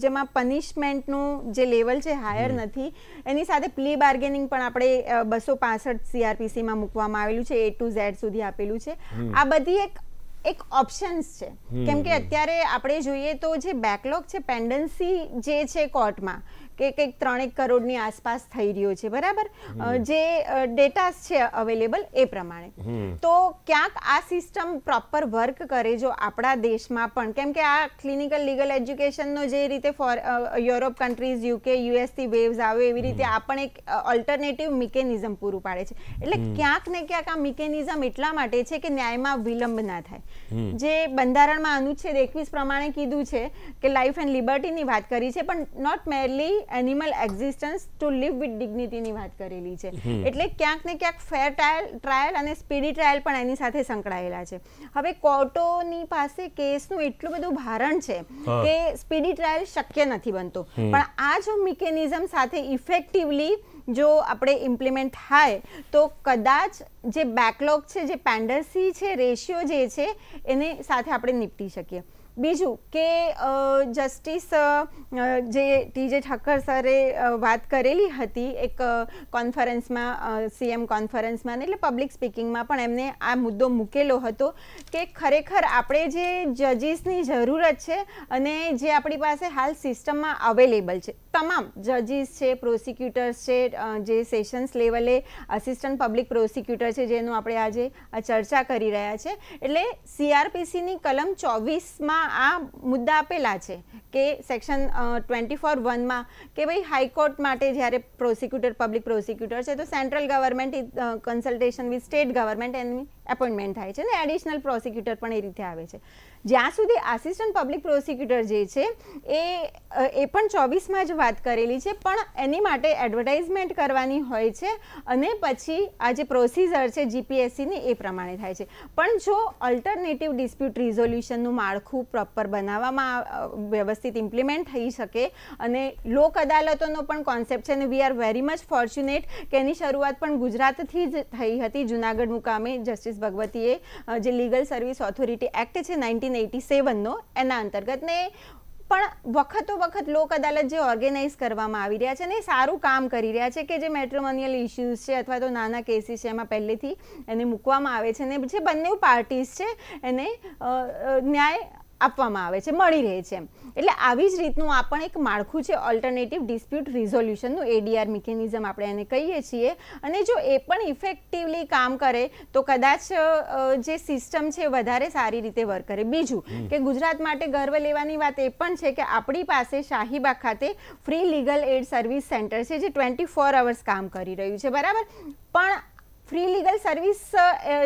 જેમાં પનિશમેન્ટનું જે લેવલ છે હાયર નથી, એની સાથે પ્લી બાર્ગેનિંગ પણ આપણે 265 સીઆરપીસીમાં મૂકવામાં આવેલું છે, A to Z સુધી આપેલું છે. આ બધી એક ઓપ્શન્સ છે, કેમ કે અત્યારે આપણે જોઈએ તો જે બેકલોગ છે, પેન્ડન્સી જે છે કોર્ટમાં કે કંઈક 3 કરોડની આસપાસ થઈ રહ્યો છે, બરાબર? જે ડેટાસ છે અવેલેબલ એ પ્રમાણે. તો ક્યાંક આ સિસ્ટમ પ્રોપર વર્ક કરે જો આપણા દેશમાં પણ, કેમ કે આ ક્લિનિકલ લીગલ એજ્યુકેશનનો જે રીતે યુરોપ કન્ટ્રીઝ, UK, US થી વેવ્સ આવે એવી રીતે આ પણ એક ઓલ્ટરનેટિવ મિકેનિઝમ પૂરું પાડે છે. એટલે ક્યાંક ને ક્યાંક આ મિકેનિઝમ એટલા માટે છે કે ન્યાયમાં વિલંબ ના થાય. જે બંધારણમાં અનુચ્છેદ 21 પ્રમાણે કીધું છે કે લાઈફ એન્ડ લિબર્ટીની વાત કરી છે, પણ not merely animal existence to live with ડિગ્નિટીની વાત કરેલી છે. એટલે ક્યાંક ને ક્યાંક ફેર ટ્રાયલ અને સ્પીડી ટ્રાયલ પણ એની સાથે સંકળાયેલા છે. હવે કોર્ટોની પાસે કેસનું એટલું બધું ભારણ છે કે સ્પીડી ટ્રાયલ શક્ય નથી બનતો, પણ આ જો મિકેનિઝમ સાથે ઇફેક્ટિવલી જો આપણે ઇમ્પ્લિમેન્ટ થાય તો કદાચ જે બેકલોગ છે, જે પેન્ડન્સી છે, રેશિયો જે છે એને સાથે આપણે નિપટી શકીએ. બીજું કે જસ્ટિસ જે ટીજે ઠક્કર સરે વાત કરેલી હતી એક કોન્ફરન્સમાં, CM કોન્ફરન્સમાં, એટલે પબ્લિક સ્પીકિંગમાં પણ એમને આ મુદ્દો મૂકેલો હતો કે ખરેખર આપણે જે જજીસની જરૂરત છે અને જે આપણી પાસે હાલ સિસ્ટમમાં અવેલેબલ છે, તમામ જજીસ છે, પ્રોસિક્યુટર્સ છે, જે સેશન્સ લેવલે અસિસ્ટન્ટ પબ્લિક પ્રોસિક્યુટર છે, જેનું આપણે આજે ચર્ચા કરી રહ્યા છે, એટલે CRPCની કલમ 24માં આ મુદ્દા આપેલા છે કે સેક્શન 24(1) કે ભાઈ હાઈકોર્ટ માટે જ્યારે પ્રોસિક્યુટર પબ્લિક પ્રોસિક્યુટર છે તો central government consultation with state government and appointment થાય છે ને એડિશનલ પ્રોસિક્યુટર પણ એ રીતે આવે છે. જ્યાં સુધી આસિસ્ટન્ટ પબ્લિક પ્રોસિક્યુટર જે છે એ પણ 24માં જ વાત કરેલી છે, પણ એની માટે એડવર્ટાઇઝમેન્ટ કરવાની હોય છે અને પછી આ જે પ્રોસિજર છે જીપીએસસીની એ પ્રમાણે થાય છે. પણ જો અલ્ટરનેટિવ ડિસ્પ્યુટ રિઝોલ્યુશનનું માળખું પ્રોપર બનાવવામાં વ્યવસ્થિત ઇમ્પ્લિમેન્ટ થઈ શકે અને લોક અદાલતોનો પણ કોન્સેપ્ટ છે અને we are very much fortunate કે એની શરૂઆત પણ ગુજરાતથી જ થઈ હતી. જુનાગઢ મુકામે જસ્ટિસ ભગવતીએ જે લીગલ સર્વિસ ઓથોરિટી એક્ટ છે 1987નો એના અંતર્ગત ને પણ વખતો વખત લોક અદાલત જે ઓર્ગેનાઇઝ કરવામાં આવી રહ્યા છે ને એ સારું કામ કરી રહ્યા છે કે જે મેટ્રોમોનિયલ ઇશ્યુઝ છે અથવા તો નાના કેસીસ છે એમાં પહેલેથી એને મૂકવામાં આવે છે ને જે બંને પાર્ટીઝ છે એને ન્યાય આપવામાં આવે છે, મળી રહે છે. એટલે આવી જ રીતનું આ પણ એક માળખું છે ઓલ્ટરનેટિવ ડિસ્પ્યુટ રિઝોલ્યુશનનું, એડીઆર મિકેનિઝમ આપણે એને કહીએ છીએ. અને જો એ પણ ઇફેક્ટિવલી કામ કરે તો કદાચ જે સિસ્ટમ છે વધારે સારી રીતે વર્ક કરે. બીજું કે ગુજરાત માટે ગર્વ લેવાની વાત એ પણ છે કે આપણી પાસે શાહીબાગ ખાતે free legal add service centre છે જે 24 અવર્સ કામ કરી રહ્યું છે, બરાબર. પણ ફ્રી લીગલ સર્વિસ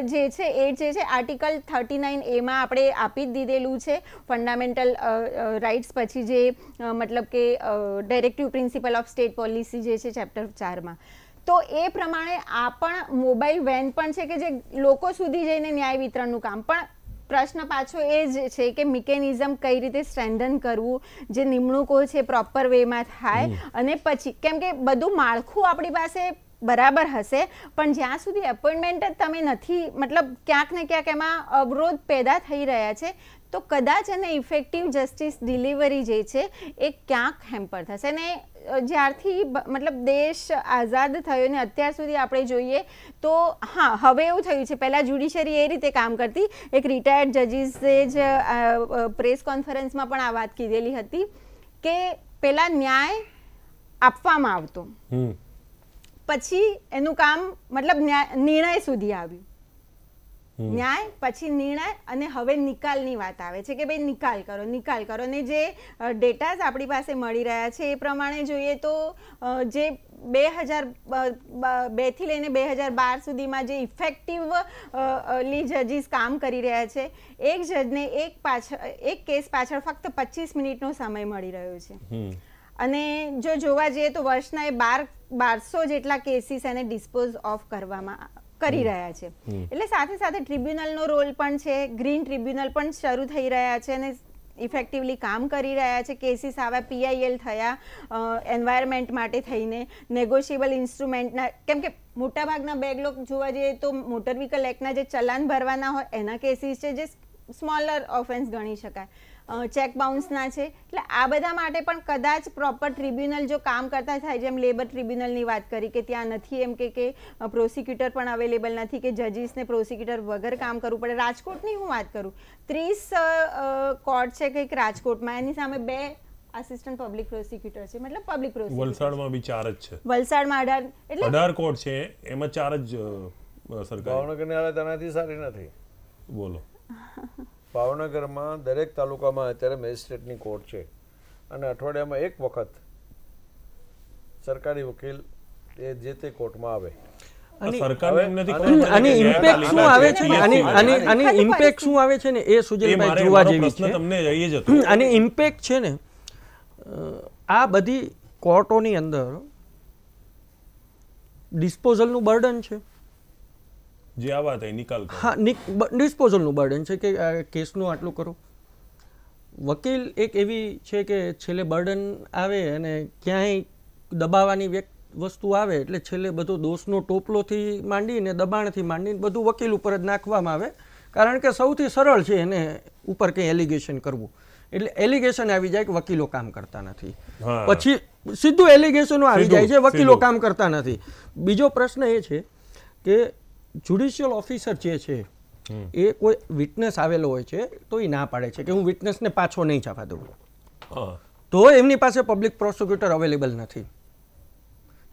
જે છે એડ જે છે આર્ટિકલ 39A આપણે આપી જ દીધેલું છે ફંડામેન્ટલ રાઇટ્સ પછી જે મતલબ કે directive principal of state policy જે છે ચેપ્ટર 4માં. તો એ પ્રમાણે આ પણ મોબાઈલ વેન પણ છે કે જે લોકો સુધી જઈને ન્યાય વિતરણનું કામ. પણ પ્રશ્ન પાછો એ જ છે કે મિકેનિઝમ કઈ રીતે સ્ટ્રેન્થન કરવું, જે નિમણૂકો છે પ્રોપર વેમાં થાય અને પછી કેમ કે બધું માળખું આપણી પાસે બરાબર હશે પણ જ્યાં સુધી એપોઇન્ટમેન્ટ જ તમે નથી, મતલબ ક્યાંક ને ક્યાંક એમાં અવરોધ પેદા થઈ રહ્યા છે તો કદાચ એને ઇફેક્ટિવ જસ્ટિસ ડિલિવરી જે છે એ ક્યાંક હેમ્પર થશે. ને જ્યારથી મતલબ દેશ આઝાદ થયો ને અત્યાર સુધી આપણે જોઈએ તો હા હવે એવું થયું છે, પહેલાં જ્યુડિશરી એ રીતે કામ કરતી. એક રિટાયર્ડ જજીસે જ પ્રેસ કોન્ફરન્સમાં પણ આ વાત કીધેલી હતી કે પહેલાં ન્યાય આપવામાં આવતો, પછી એનું કામ મતલબ નિર્ણય સુધી આવ્યું, ન્યાય પછી નિર્ણય અને હવે નિકાલની વાત આવે છે કે ભાઈ નિકાલ કરો. ને જે ડેટાઝ આપણી પાસે મળી રહ્યા છે એ પ્રમાણે જોઈએ તો જે 2002 થી લઈને 2012 સુધીમાં જે ઇફેક્ટિવલી જજીસ કામ કરી રહ્યા છે, એક જજને એક કેસ પાછળ ફક્ત 25 મિનિટનો સમય મળી રહ્યો છે. અને જો જોવા જઈએ તો વર્ષના એ 1200 જેટલા કેસીસ એને ડિસ્પોઝ ઓફ કરી રહ્યા છે. એટલે સાથે સાથે ટ્રિબ્યુનલનો રોલ પણ છે, ગ્રીન ટ્રિબ્યુનલ પણ શરૂ થઈ રહ્યા છે અને ઇફેક્ટિવલી કામ કરી રહ્યા છે. કેસીસ આવા PIL થયા એન્વાયરમેન્ટ માટે થઈને, નેગોશિયેબલ ઇન્સ્ટ્રુમેન્ટના, કેમ કે મોટાભાગના બેકલોગ જોવા જઈએ તો મોટર વ્હીકલ એક્ટના જે ચલાન ભરવાના હોય એના કેસીસ છે જે સ્મોલર ઓફેન્સ ગણી શકાય, ચેક બાઉન્સના છે. એટલે આ બધા માટે પણ કદાચ પ્રોપર ટ્રિબ્યુનલ જો કામ કરતા થાય, જેમ લેબર ટ્રિબ્યુનલની વાત કરી કે ત્યાં નથી એમ કે પ્રોસિક્યુટર પણ અવેલેબલ નથી કે જજીસને પ્રોસિક્યુટર વગર કામ કરવું પડે. રાજકોટની હું વાત કરું, 30 કોર્ટ છે કંઈક રાજકોટમાં, એની સામે 2 આસિસ્ટન્ટ પબ્લિક પ્રોસિક્યુટર છે, મતલબ પબ્લિક પ્રોસિક્યુટર. વલસાડમાં બી 4 જ છે. વલસાડમાં 18 કોર્ટ છે, એમાં 4 જ સરકાર. ભાવનગરની હાલત આનાથી સારી નથી. બોલો. ભાવનગરમાં દરેક તાલુકામાં અત્યારે મેજિસ્ટ્રેટની કોર્ટ છે અને અઠવાડિયામાં એક વખત સરકારી વકીલ એ જે તે કોર્ટમાં આવે. આની ઇમ્પેક્ટ શું આવે છે ને આની ઇમ્પેક્ટ શું આવે છે ને એ સુજલભાઈ જોવા જેવી છે. તમને એ જ હતું. આની ઇમ્પેક્ટ છે ને આ બધી કોર્ટોની અંદર ડિસ્પોઝલનું બર્ડન છે. જે આ વાત નિકાલ કરો. હા, ડિસ્પોઝલનું બર્ડન છે કે કેસનું આટલું કરો. વકીલ એક એવી છે કે છેલ્લે બર્ડન આવે અને ક્યાંય દબાવવાની વસ્તુ આવે એટલે છેલ્લે બધો દોષનો ટોપલોથી માંડીને દબાણથી માંડીને બધું વકીલ ઉપર જ નાખવામાં આવે, કારણ કે સૌથી સરળ છે એને ઉપર કંઈ એલિગેશન કરવું. એટલે એલિગેશન આવી જાય કે વકીલો કામ કરતા નથી, પછી સીધું એલિગેશનો આવી જાય છે વકીલો કામ કરતા નથી. બીજો પ્રશ્ન એ છે કે જ્યુડિશિયલ ઓફિસર જે છે એ કોઈ વિટનેસ આવેલો હોય છે તો એ ના પાડે છે કે હું વિટનેસને પાછો નહીં છાપા દઉં, તો એમની પાસે પબ્લિક પ્રોસિક્યુટર અવેલેબલ નથી.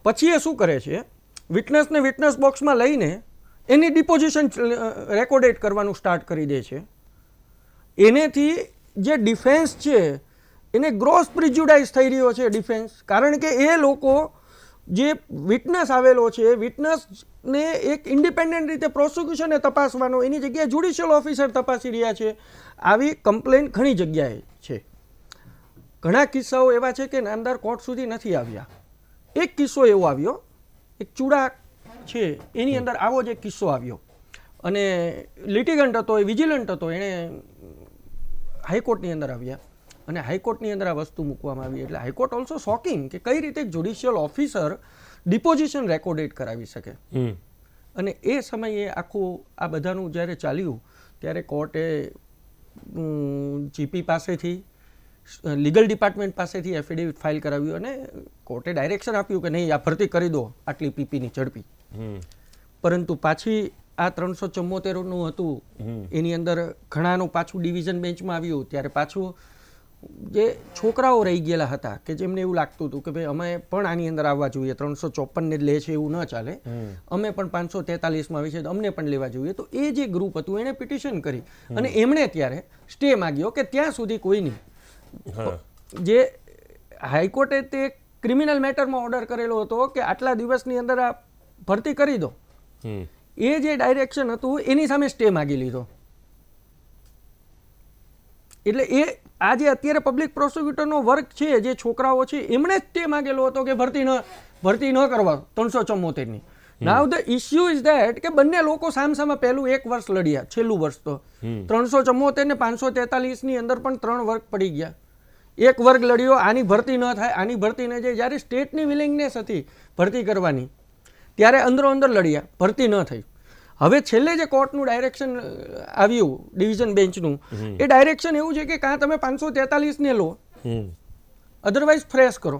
પછી એ શું કરે છે, વિટનેસને વિટનેસ બોક્સમાં લઈને એની ડિપોઝિશન રેકોર્ડેડ કરવાનું સ્ટાર્ટ કરી દે છે. એનેથી જે ડિફેન્સ છે એને ગ્રોસ પ્રિજ્યુડાઇઝ થઈ રહ્યો છે ડિફેન્સ, કારણ કે એ લોકો જે વિટનેસ આવેલો છે, વિટનેસને એક ઇન્ડિપેન્ડન્ટ રીતે પ્રોસિક્યુશને તપાસવાનો, એની જગ્યાએ જ્યુડિશિયલ ઓફિસર તપાસી રહ્યા છે. આવી કમ્પ્લેન ઘણી જગ્યાએ છે. ઘણા કિસ્સાઓ એવા છે કે નામદાર કોર્ટ સુધી નથી આવ્યા. એક કિસ્સો એવો આવ્યો, એક ચૂડા છે એની અંદર આવો જ એક કિસ્સો આવ્યો, અને લિટિગન્ટ હતો, એ વિજિલન્ટ હતો, એણે હાઈકોર્ટની અંદર આવ્યા અને હાઈકોર્ટની અંદર આ વસ્તુ મૂકવામાં આવી. એટલે હાઈકોર્ટ ઓલ્સો શોકિંગ કે કઈ રીતે જ્યુડિશિયલ ઓફિસર ડિપોઝિશન રેકોર્ડેડ કરાવી શકે. અને એ સમયે આખું આ બધાનું જ્યારે ચાલ્યું ત્યારે કોર્ટે જીપી પાસેથી, લીગલ ડિપાર્ટમેન્ટ પાસેથી એફિડેવિટ ફાઇલ કરાવ્યું અને કોર્ટે ડાયરેક્શન આપ્યું કે નહીં, આ ભરતી કરી દો આટલી પીપીની ઝડપી. પરંતુ પાછી આ 374નું હતું, એની અંદર ઘણાનું પાછું ડિવિઝન બેન્ચમાં આવ્યું ત્યારે પાછું જે છોકરાઓ રહી ગયેલા હતા કે જેમને એવું લાગતું હતું કે ભાઈ અમે પણ આની અંદર આવવા જોઈએ, 354 લે છે એવું ન ચાલે, અમે પણ 543માં આવી છે તો અમને પણ લેવા જોઈએ. તો એ જે ગ્રુપ હતું એણે પિટિશન કરી અને એમણે ત્યારે સ્ટે માગ્યો કે ત્યાં સુધી કોઈ નહીં. જે હાઈકોર્ટે તે ક્રિમિનલ મેટરમાં ઓર્ડર કરેલો હતો કે આટલા દિવસની અંદર આ ભરતી કરી દો, એ જે ડાયરેક્શન હતું એની સામે સ્ટે માગી લીધો. એટલે એ આ જે અત્યારે પબ્લિક પ્રોસિક્યુટરનો વર્ક છે, જે છોકરાઓ છે, એમણે જ તે માગેલો હતો કે ભરતી ન કરવા 374ની. Now the issue is that કે બંને લોકો સામસામે પહેલું 1 વર્ષ લડ્યા, છેલ્લું વર્ષ તો 374 ને 543ની અંદર પણ 3 વર્ગ પડી ગયા. એક વર્ગ લડ્યો આની ભરતી ન થાય, આની ભરતી ન જાય. જ્યારે સ્ટેટની વિલિંગનેસ હતી ભરતી કરવાની ત્યારે અંદરો અંદર લડ્યા, ભરતી ન થઈ. હવે છેલ્લે જે કોર્ટનું ડાયરેક્શન આવ્યું ડિવિઝન બેન્ચનું, એ ડાયરેક્શન એવું છે કે કાં તમે 543ને લો, અધરવાઇઝ ફ્રેશ કરો.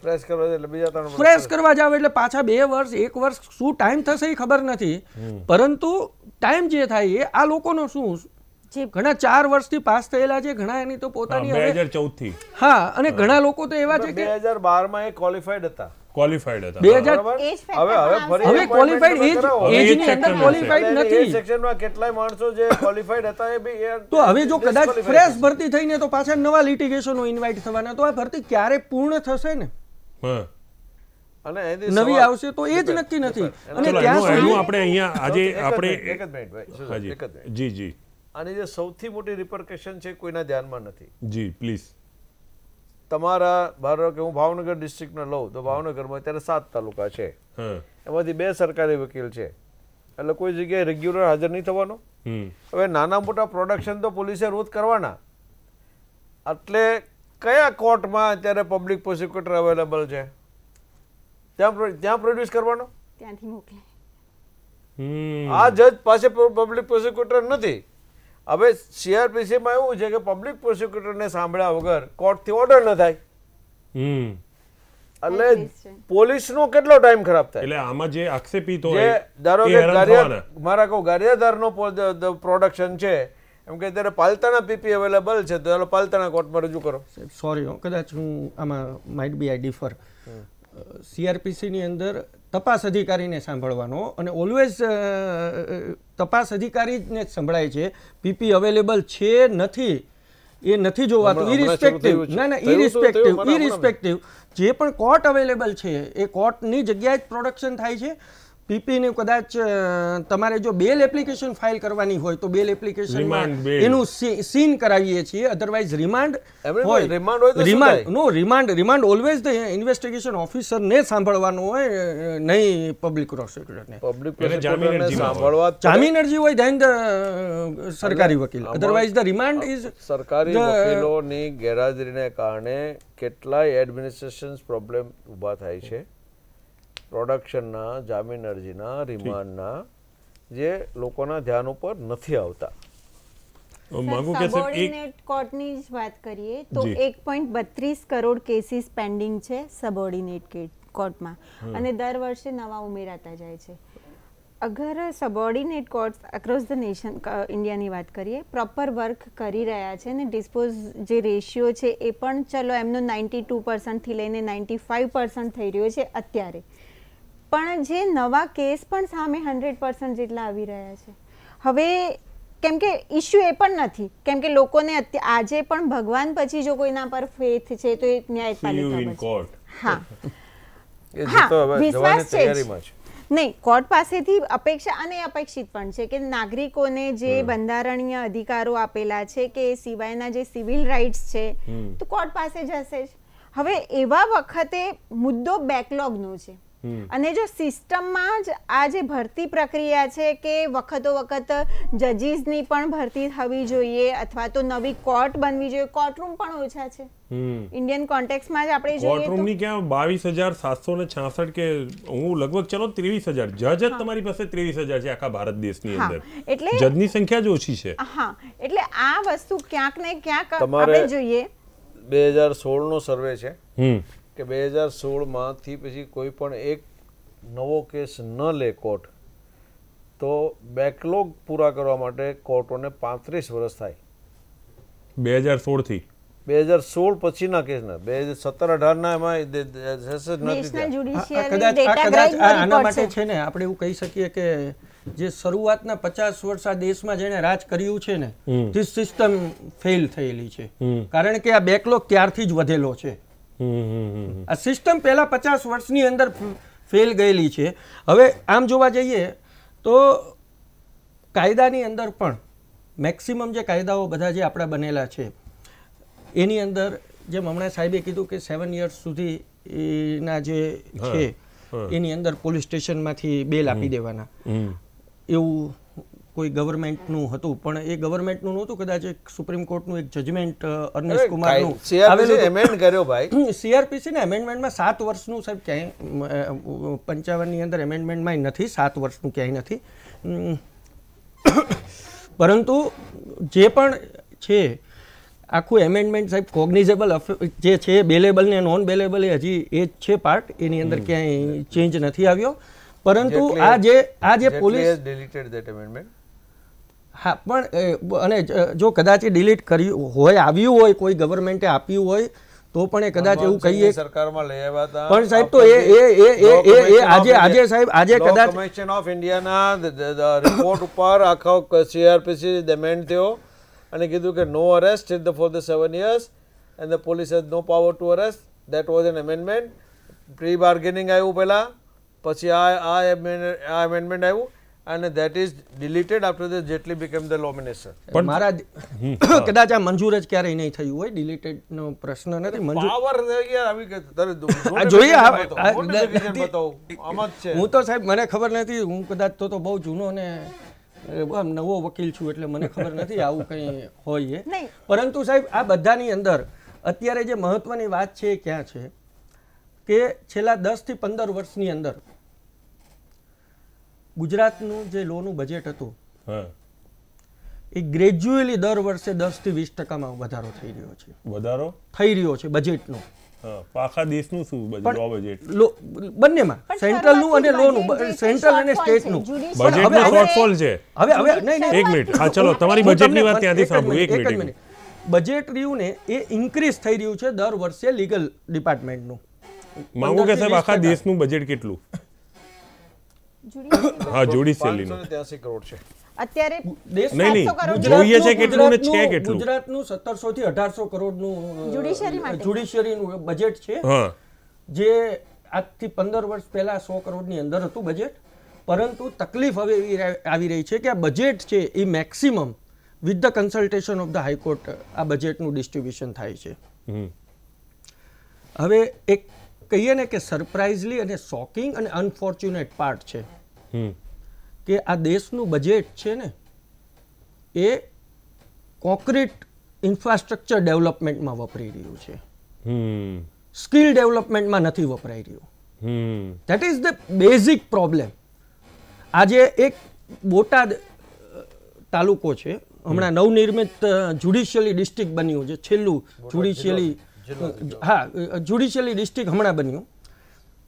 ફ્રેશ કરવા જાવ એટલે પાછા 2 વર્ષ 1 વર્ષ શું ટાઈમ થશે એ ખબર નથી. પરંતુ ટાઈમ જે થાય એ આ લોકોનો શું, ઘણા 4 વર્ષથી પાસ થયેલા છે, ઘણા એની તો પોતાની 2014 થી. હા, અને ઘણા લોકો તો એવા છે કે 2012માં એ ક્વોલિફાઈડ હતા. હવે ક્વોલિફાઈડ એજની અંદર ક્વોલિફાઈડ નથી. સેક્શનમાં કેટલાય માણસો જે ક્વોલિફાઈડ હતા એ બી તો હવે જો કદાચ ફ્રેશ ભરતી થઈને તો પાછા નવા લિટિગેશનો ઇન્વાઇટ થવાના, તો આ ભરતી ક્યારે પૂર્ણ થશે ને, અને નવી આવશે તો એ જ નક્કી નથી. અને ત્યાં સુધી આપણે અહીંયા આજે આપણે એક જ મિનિટ જી જી આની જે સૌથી મોટી રિપરકશન છે કોઈના ધ્યાનમાં નથી. જી પ્લીઝ. તમારા ધારો કે હું ભાવનગર ડિસ્ટ્રિક્ટને લઉં તો ભાવનગરમાં અત્યારે 7 તાલુકા છે, એમાંથી 2 સરકારી વકીલ છે, એટલે કોઈ જગ્યાએ રેગ્યુલર હાજર નહીં થવાનો. હવે નાના મોટા પ્રોડક્શન તો પોલીસે રોજ કરવાના, એટલે કયા કોર્ટમાં અત્યારે પબ્લિક પ્રોસિક્યુટર અવેલેબલ છે ત્યાં પ્રોડ્યુસ કરવાનો, ત્યાંથી મોકલે. આ જજ પાસે પબ્લિક પ્રોસિક્યુટર નથી. હવે સીઆરપીસીમાં એવું છે કે પબ્લિક પ્રોસિક્યુટરને સાંભળ્યા વગર કોર્ટથી ઓર્ડર ન થાય, એટલે પોલીસનો કેટલો ટાઈમ ખરાબ થાય. એટલે આમાં જે આક્ષેપિત હોય, ધારો કે મારા કહું ગારિયાધારનો પ્રોડક્શન છે, એમ કે અત્યારે પાલતાણા પીપી અવેલેબલ છે, તો ચાલો પાલતાણા કોર્ટમાં રજૂ કરો. સોરી, કદાચ હું આમાં માઇટ બી આઈ ડિફર. સીઆરપીસીની અંદર તપાસ અધિકારીને સાંભળવાનો, અને ઓલવેઝ તપાસ અધિકારીને જ સંભળાય છે. પીપી અવેલેબલ છે નથી એ નથી જોવાતું, ઇરિસ્પેક્ટિવ. ના ના, ઇરિસ્પેક્ટિવ જે પણ કોર્ટ અવેલેબલ છે એ કોર્ટની જગ્યાએ જ પ્રોડક્શન થાય છે. પીપીને કદાચ તમારે જો બેલ એપ્લિકેશન ફાઇલ કરવાની હોય તો બેલ એપ્લિકેશનમાં એનું સીન કરાવીએ છીએ, otherwise remand remand always the investigation ઓફિસરને સાંભળવાનું હોય, નહીં પબ્લિક પ્રોસિક્યુટરને. જામીન અરજી હોય ધેન ધ સરકારી વકીલ, અધરવાઇઝ ધ રિમાન્ડ ઇઝ. સરકારી વકીલોની ગેરહાજરીને કારણે કેટલાય એડમિનિસ્ટ્રેશન પ્રોબ્લેમ ઊભા થાય છે, પ્રોડક્શનના, જામીન અરજીના, રિમાન્ડના, જે લોકોના ધ્યાન ઉપર નથી આવતા. સબઓર્ડિનેટ કોર્ટની જ વાત કરીએ તો 1.32 કરોડ કેસીસ પેન્ડિંગ છે સબઓર્ડિનેટ કોર્ટમાં, અને દર વર્ષે નવા ઉમેરાતા જાય છે. અગર subordinate courts across the nation ઇન્ડિયાની વાત કરીએ, પ્રોપર વર્ક કરી રહ્યા છે, ને ડિસ્પોઝ જે રેશિયો છે એ પણ ચલો એમનો 92%થી લઈને 95% થઈ રહ્યો છે અત્યારે, પણ જે નવા કેસ પણ સામે 100% જેટલા આવી રહ્યા છે. હવે કેમ કે ઇશ્યુ એ પણ નથી, કેમ કે લોકોને આજે પણ ભગવાન પછી જો કોઈના પર ફેથ છે તો એ ન્યાયપાલિકા. હા, વિશ્વાસ છે નહીં. કોર્ટ પાસેથી અપેક્ષા અને અપેક્ષિત પણ છે કે નાગરિકોને જે બંધારણીય અધિકારો આપેલા છે કે એ સિવાયના જે સિવિલ રાઇટ્સ છે તો કોર્ટ પાસે જશે જ. હવે એવા વખતે મુદ્દો બેકલોગનો છે અને જો સિસ્ટમમાં જ આ જે ભરતી પ્રક્રિયા છે કે વખતો વખત જજીસની પણ ભરતી થવી જોઈએ અથવા તો નવી કોર્ટ બનવી જોઈએ. કોર્ટરૂમ પણ ઓછા છે ઇન્ડિયન કોન્ટેક્સમાં જ આપણે જોઈએ કોર્ટરૂમની ક્યાં 22,766 કે હું લગભગ ચલો 23,000 જજ જ તમારી પાસે 23,000 છે આખા ભારત દેશની અંદર. એટલે જજની સંખ્યા જ ઓછી છે. હા, એટલે આ વસ્તુ ક્યાંક ને ક્યાંક આપણે જોઈએ. 2016 નો સર્વે છે કે 2016 માંથી પછી કોઈ પણ એક નવો કેસ ન લે કોર્ટ તો બેકલોગ પૂરા કરવા માટે કોર્ટોને 35 વર્ષ થાય. 2016 થી 2016 પછીના કેસના 2017-18 ના એમાં કદાચ આના માટે છે ને આપણે એવું કહી શકીએ કે જે શરૂઆતના 50 વર્ષ આ દેશમાં જેને રાજ કર્યું છે ને તે સિસ્ટમ ફેલ થયેલી છે કારણ કે આ બેકલોગ ત્યારથી જ વધેલો છે. આ સિસ્ટમ પહેલા 50 વર્ષની અંદર ફેલ ગયેલી છે. હવે આમ જોવા જઈએ તો કાયદાની અંદર પણ મેક્સિમમ જે કાયદાઓ બધા જે આપણા બનેલા છે એની અંદર જેમ હમણાં સાહેબે કીધું કે 7 years સુધી એના જે છે એની અંદર પોલીસ સ્ટેશનમાંથી બેલ આપી દેવાના એવું કોઈ ગવર્મેન્ટનું હતું પણ એ ગવર્મેન્ટનું નહોતું. કદાચ એક સુપ્રીમ કોર્ટનું એક જજમેન્ટ અર્નેસ્ટ કુમારનું એમેન્ડ કર્યો ભાઈ. CRPC ના એમેન્ડમેન્ટમાં 7 વર્ષનું સાહેબ ક્યાંય 55 ની અંદર એમેન્ડમેન્ટમાં નથી 7 વર્ષનું ક્યાંય નથી. પરંતુ જે પણ છે આખું એમેન્ડમેન્ટ સાહેબ કોગ્નિઝેબલ જે છે બેલેબલ ને નોન બેલેબલ એ હજી એ જ છે પાર્ટ એની અંદર ક્યાંય ચેન્જ નથી આવ્યો. પરંતુ આ જે પોલીસ ડિલીટેડ ધેટ એમેન્ડમેન્ટ. હા પણ અને જો કદાચ એ ડિલીટ કર્યું હોય આવ્યું હોય કોઈ ગવર્મેન્ટે આપ્યું હોય તો પણ એ કદાચ એવું કહીએ સરકારમાં લઈ આવ્યા હતા પણ સાહેબ તો એ આજે સાહેબ આજે કદાચ કમિશન ઓફ ઇન્ડિયાના રિપોર્ટ ઉપર આખો CRPC એમેન્ડ થયો અને કીધું કે no arrest for the 7 years and the police has no power to arrest. that was an amendment. Pre bargaining આવ્યું પહેલા પછી આ એમેન્ડમેન્ટ આવ્યું and that is deleted after the Jetli became the law minister. પણ મારા કદાચ આ મંજૂર જ ક્યારેય નહીં થયું હોય ડિલીટેડ નો પ્રશ્ન નથી મંજૂર પાવર આવી કે તારે જોઈએ આમાં છે. હું તો સાહેબ મને ખબર નથી હું કદાચ તો બહુ જૂનો ને નવો વકીલ છું એટલે મને ખબર નથી આવું કંઈ હોય એ. પરંતુ સાહેબ આ બધાની અંદર અત્યારે જે મહત્વની વાત છે એ ક્યાં છે કે છેલ્લા 10 થી 15 વર્ષની અંદર ગુજરાતનું જે લોનું બજેટ હતું એ ગ્રેજ્યુઅલી દર વર્ષે 10 થી 20% વધારો થઈ રહ્યો છે. વધારો થઈ રહ્યો છે બજેટનો. આખા દેશનું શું બજેટ બંનેમાં સેન્ટ્રલનું અને લોનું સેન્ટ્રલ અને સ્ટેટનું બજેટનો શોર્ટફોલ છે. હવે નહીં એક મિનિટ હા ચલો તમારી બજેટની વાત ત્યાંથી સાંભળો. એક મિનિટ બજેટ રહ્યું ને એ ઇન્ક્રીઝ થઈ રહ્યું છે દર વર્ષે લીગલ ડિપાર્ટમેન્ટનું. માંગો કે સાહેબ આખા દેશનું બજેટ કેટલું? હા જ્યુડિશિયરીનું 83 કરોડ છે અત્યારે. નહીં જોઈએ છે કેટલું ને છે કેટલું? ગુજરાતનું 1700 થી 1800 કરોડનું જ્યુડિશિયરીનું બજેટ છે જે આજથી 15 વર્ષ પહેલા 100 કરોડની અંદર હતું બજેટ. પરંતુ તકલીફ હવે એવી આવી રહી છે કે આ બજેટ છે એ maximum with the consultation of the high court આ બજેટનું ડિસ્ટ્રીબ્યુશન થાય છે. હવે એક કહીએ ને કે સરપ્રાઇઝલી અને શોકિંગ અને અનફોર્ચ્યુનેટ પાર્ટ છે કે આ દેશનું બજેટ છે ને એ કોન્ક્રીટ ઇન્ફ્રાસ્ટ્રક્ચર ડેવલપમેન્ટમાં વપરાઈ રહ્યું છે. સ્કિલ ડેવલપમેન્ટમાં નથી વપરાઈ રહ્યું. That is the basic problem. આજે એક બોટાદ તાલુકો છે હમણાં નવનિર્મિત જ્યુડિશિયલી ડિસ્ટ્રિક્ટ બન્યું છે છેલ્લું જ્યુડિશિયલી ડિસ્ટ્રિક્ટ હમણાં બન્યું.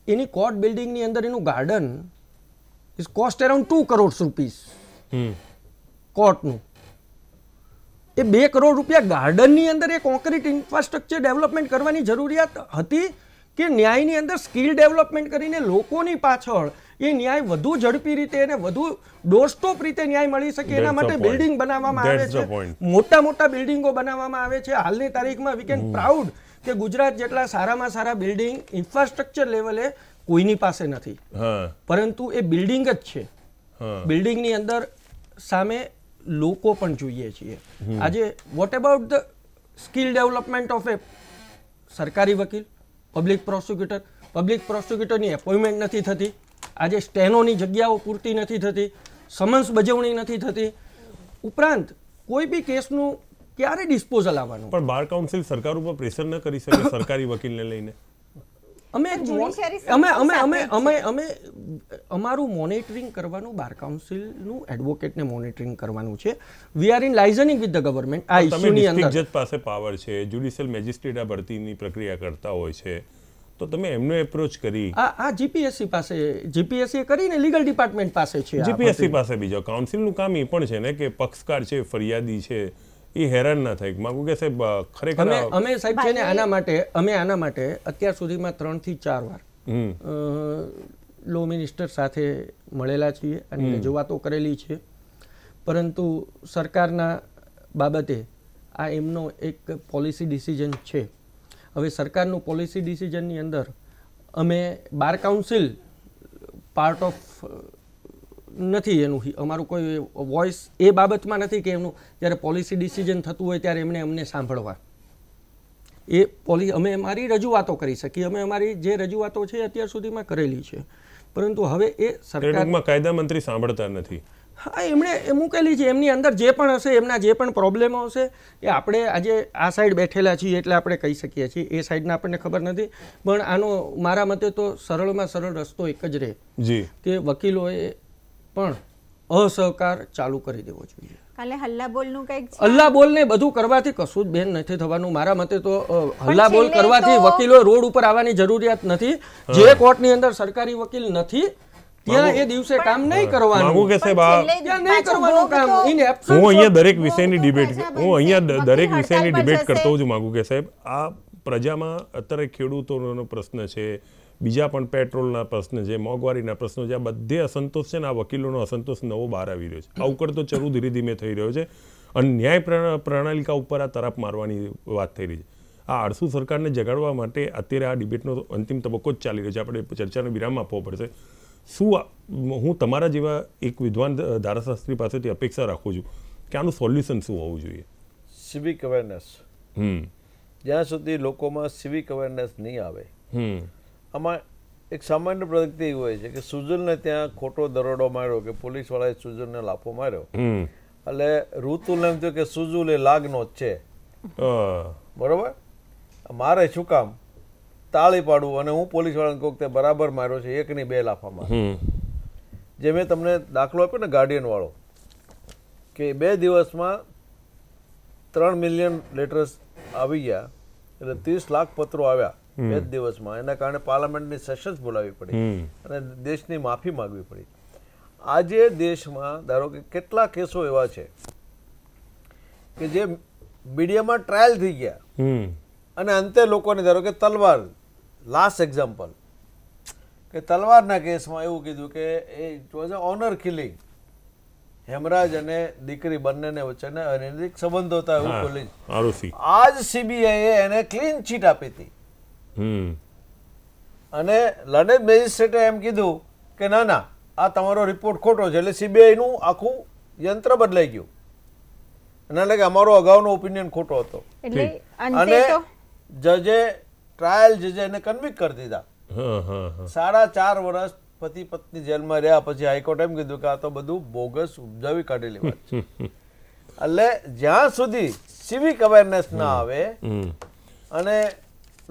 એની કોર્ટ બિલ્ડિંગની અંદર એનું garden is cost around 2 crore rupees કોર્ટનું. એ 2 crore રૂપિયા ગાર્ડનની અંદર એ કોન્ક્રીટ ઇન્ફ્રાસ્ટ્રક્ચર ડેવલપમેન્ટ કરવાની જરૂરિયાત હતી કે ન્યાયની અંદર સ્કિલ ડેવલપમેન્ટ કરીને લોકોની પાછળ એ ન્યાય વધુ ઝડપી રીતે અને વધુ ડોરસ્ટોપ રીતે ન્યાય મળી શકે એના માટે બિલ્ડિંગ બનાવવામાં આવે છે. મોટા મોટા બિલ્ડિંગો બનાવવામાં આવે છે. હાલની તારીખમાં વી કેન પ્રાઉડ કે ગુજરાત જેટલા સારામાં સારા બિલ્ડિંગ ઇન્ફ્રાસ્ટ્રક્ચર લેવલે કોઈની પાસે નથી, પરંતુ એ બિલ્ડિંગ જ છે. બિલ્ડિંગની અંદર સામે લોકો પણ જોઈએ છીએ. આજે what about the skill development of એ સરકારી વકીલ, પબ્લિક પ્રોસિક્યુટરની એપોઇન્ટમેન્ટ નથી થતી. આજે સ્ટેનોની જગ્યાઓ પૂરતી નથી થતી, સમન્સ બજવણી નથી થતી. ઉપરાંત કોઈ બી કેસનું ક્યારે ડિસ્પોઝલ આવવાનું? પણ બાર કાઉન્સિલ સરકાર ઉપર પ્રેશર ન કરી શકે સરકારી વકીલને લઈને? અમે અમારું મોનિટરિંગ કરવાનું બાર કાઉન્સિલનું એડવોકેટને મોનિટરિંગ કરવાનું છે. We are in liaisoning with the government. આ ઇશ્યુની અંદર જજ પાસે પાવર છે, જ્યુડિશિયલ મેજિસ્ટ્રેટ આ ભરતીની પ્રક્રિયા કરતા હોય છે, તો તમે એમનો એપ્રોચ કરી? આ જીપીએસસી પાસે, જીપીએસસી કરીને લીગલ ડિપાર્ટમેન્ટ પાસે છે. જીપીએસસી પાસે બીજો કાઉન્સિલનું કામ એ પણ છે ને કે પક્ષકાર છે, ફરિયાદી છે, એ હેરાન ના થાય. માંગુ કે સાહેબ ખરેખર અમે સાહેબ છે ને આના માટે અત્યાર સુધીમાં 3 થી 4 વાર લો મિનિસ્ટર સાથે મળેલા છીએ અને રજૂઆતો કરેલી છે, પરંતુ સરકારના બાબતે આ એમનો એક પોલિસી ડિસિઝન છે. હવે સરકારનું પોલિસી ડિસિઝનની અંદર અમે બાર કાઉન્સિલ પાર્ટ ઓફ નથી, એનું અમારું કોઈ વોઇસ એ બાબતમાં નથી કે એમનું જ્યારે પોલિસી ડિસિઝન થતું હોય ત્યારે અમને સાંભળવા. અમે અમારી રજૂઆતો કરી શકીએ, અમે અમારી જે રજૂઆતો છે અત્યાર સુધીમાં કરેલી છે, પરંતુ હવે એ સરકારમાં કાયદા મંત્રી સાંભળતા નથી. હા, એમણે મૂકેલી છે. એમની અંદર જે પણ હશે, એમના જે પણ પ્રોબ્લેમો હશે, એ આપણે આજે આ સાઈડ બેઠેલા છીએ એટલે આપણે કહી શકીએ છીએ. એ સાઈડના આપણને ખબર નથી, પણ આનો મારા મતે તો સરળમાં સરળ રસ્તો એક જ રહે કે વકીલોએ પણ અસહકાર ચાલુ કરી દેવો જોઈએ. કાલે હલ્લાબોલનું કંઈક હલ્લાબોલ ને બધું કરવાથી કશું જ બેન નથી થવાનું. મારા મતે તો હલ્લાબોલ કરવાથી વકીલો રોડ ઉપર આવવાની જરૂરિયાત નથી. જે કોર્ટની અંદર સરકારી વકીલ નથી ત્યાં એ દિવસે કામ નહીં કરવાનું. હું અહીંયા દરેક વિષયની ડિબેટ કરતો છું. માંગુ કે સાહેબ આ પ્રજામાં અત્યારે ખેડૂતોનો પ્રશ્ન છે, બીજા પણ પેટ્રોલના પ્રશ્ન છે, મોંઘવારીના પ્રશ્નો છે, આ બધે અસંતોષ છે ને આ વકીલોનો અસંતોષ નવો બહાર આવી રહ્યો છે. આ ઉકળતો ચરુ ધીરે ધીમે થઈ રહ્યો છે અને ન્યાય પ્રણાલિકા ઉપર આ તરફ મારવાની વાત થઈ રહી છે. આ આળસુ સરકારને જગાડવા માટે અત્યારે આ ડિબેટનો અંતિમ તબક્કો જ ચાલી રહ્યો છે. આપણે ચર્ચાનો વિરામ આપવો પડશે. શું હું તમારા જેવા એક વિદ્વાન ધારાશાસ્ત્રી પાસેથી અપેક્ષા રાખું છું કે આનું સોલ્યુશન શું હોવું જોઈએ? Civic awareness. જ્યાં સુધી લોકોમાં સિવિક અવેરનેસ નહીં આવે, આમાં એક સામાન્ય પ્રવૃત્તિ એવી હોય છે કે સુજલને ત્યાં ખોટો દરોડો માર્યો કે પોલીસવાળાએ સુજલને લાફો માર્યો, એટલે ઋતુને એમ થયું કે સુજુલ એ લાગનો જ છે, બરોબર, મારે શું કામ તાળી પાડવું અને હું પોલીસવાળાને કહું કે બરાબર માર્યો છે, 1 ની 2 લાફામાં. જે મેં તમને દાખલો આપ્યો ને ગાર્ડિયન વાળો, કે 2 દિવસમાં 3 મિલિયન લેટર્સ આવી ગયા, એટલે 30 લાખ પત્રો આવ્યા 2 દિવસમાં. એના કારણે પાર્લામેન્ટની સેશન્સ બોલાવવી પડી અને દેશની માફી માંગવી પડી. આજે દેશમાં ધારો કે કેટલા કેસો એવા છે કે જે મીડિયામાં ટ્રાયલ થઈ ગયા અને અંતે લોકોને ધારો કે તલવાર, લાસ્ટ એક્ઝામ્પલ, કે તલવારના કેસમાં એવું કીધું કે એ was a honour killing, Hemraj અને દીકરી બંનેને વચ્ચેને અનૈતિક સંબંધો હતા એવું પોલીસ. આજ સીબીઆઈએ એને ક્લીન ચીટ આપી હતી અને લંડન મેજિસ્ટ્રેટે એમ કીધું કે ના ના આ તમારો રિપોર્ટ ખોટો છે, એટલે સીબીઆઈનું આખું યંત્ર બદલાઈ ગયું. એટલે કે અમારો અગાઉનો ઓપિનિયન ખોટો હતો અને જજે ટ્રાયલ જજે એને કન્વિક્ટ કરી દીધા. 4.5 વર્ષ પતિ પત્ની જેલમાં રહ્યા પછી હાઈકોર્ટ એમ કીધું કે આ તો બધું બોગસ ઉપજાવી કાઢેલી વાત છે. એટલે જ્યાં સુધી સિવિક અવેરનેસ ના આવે અને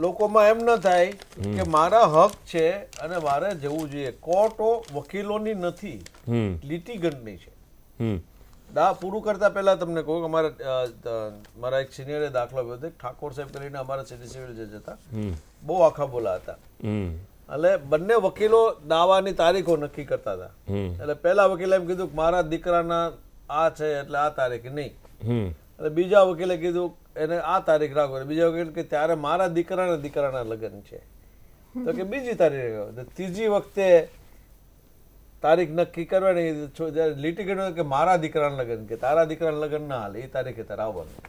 લોકોમાં એમ ન થાય કે મારા હક છે અને મારે જવું જોઈએ, કોર્ટો વકીલોની નથી, લિટિગન્ટની છે. પૂરું કરતા પહેલા તમને કહું કે મારા એક સિનિયરે દાખલો આપ્યો હતો, ઠાકોર સાહેબ કરીને અમારા સિટી સિવિલ જજ હતા, બહુ આખા બોલા હતા. એટલે બંને વકીલો દાવાની તારીખો નક્કી કરતા હતા. એટલે પહેલા વકીલે એમ કીધું કે મારા દીકરાના આ છે એટલે આ તારીખ નહીં, એટલે બીજા વકીલે કીધું એને આ તારીખ રાખો, બીજા વકીલ કે ત્યારે મારા દીકરાના લગ્ન છે તો કે બીજી તારીખ. ત્રીજી વખતે તારીખ નક્કી કરવાની લિટિગેટ કે મારા દીકરાના લગ્ન, કે તારા દીકરાના લગ્ન ના હાલે, એ તારીખે તારે આવવાનું.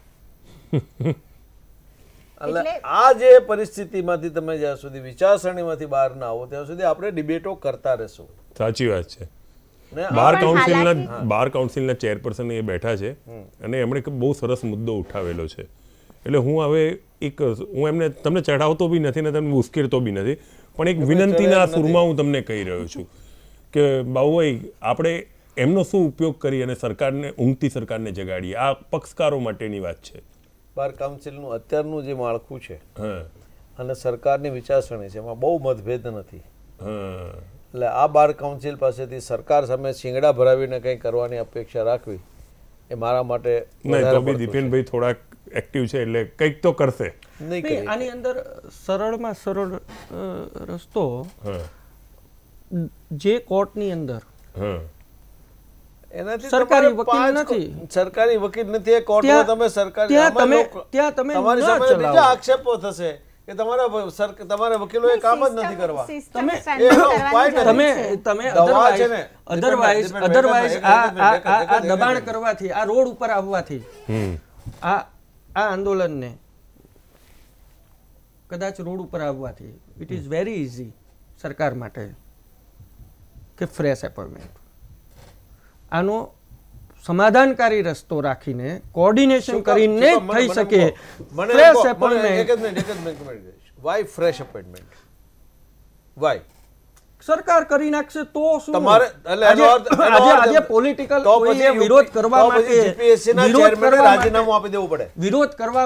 એટલે આ જે પરિસ્થિતિમાંથી તમે જ્યાં સુધી વિચારસરણીમાંથી બહાર ના આવો ત્યાં સુધી આપણે ડિબેટો કરતા રહેશું. સાચી વાત છે. બાર કાઉન્સિલના ચેરપર્સન એ બેઠા છે અને એમણે બહુ સરસ મુદ્દો ઉઠાવેલો છે. એટલે હું હવે હું એમને તમને ચઢાવતો બી નથી ને તમને ઉશ્કેરતો બી નથી, પણ એક વિનંતીના સુરમાં હું તમને કહી રહ્યો છું કે બાબુભાઈ આપણે એમનો શું ઉપયોગ કરી અને સરકારને ઊંઘતી સરકારને જગાડીએ. આ પક્ષકારો માટેની વાત છે. બાર કાઉન્સિલનું અત્યારનું જે માળખું છે અને સરકારની વિચારસરણી છે એમાં બહુ મતભેદ નથી. એટલે આ બાર કાઉન્સિલ પાસેથી સરકાર સામે શિંગડા ભરાવીને કંઈ કરવાની અપેક્ષા રાખવી એ મારા માટે દીપેનભાઈ થોડાક એક્ટિવ છે એટલે કંઈક તો કરશે. આની અંદર સરળમાં સરળ રસ્તો જે કોર્ટની અંદર સરકારી વકીલ નથી એ કોર્ટમાં તમે સરકારી ત્યાં તમે તમારી સામે બીજા આક્ષેપો થશે કે તમારા વકીલોએ કામ જ નથી કરવા. અધરવાઇઝ આ દબાણ કરવાથી, આ રોડ ઉપર આવવાથી, આ આંદોલનને કદાચ રોડ ઉપર આવવાથી ઇટ ઇઝ વેરી ઇઝી સરકાર માટે કે ફ્રેશ એપોઇન્ટમેન્ટ, આનો સમાધાનકારી રસ્તો રાખીને કોઓર્ડિનેશન કરીને થઈ શકે. Fresh appointment why fresh appointment why સરકાર કરી નાખશે તો શું? તમારે આજે પોલિટિકલ કોઈએ વિરોધ કરવા માટે જીપીએસસી ના ચેરમેને રાજીનામું આપી દેવું પડે. વિરોધ કરવા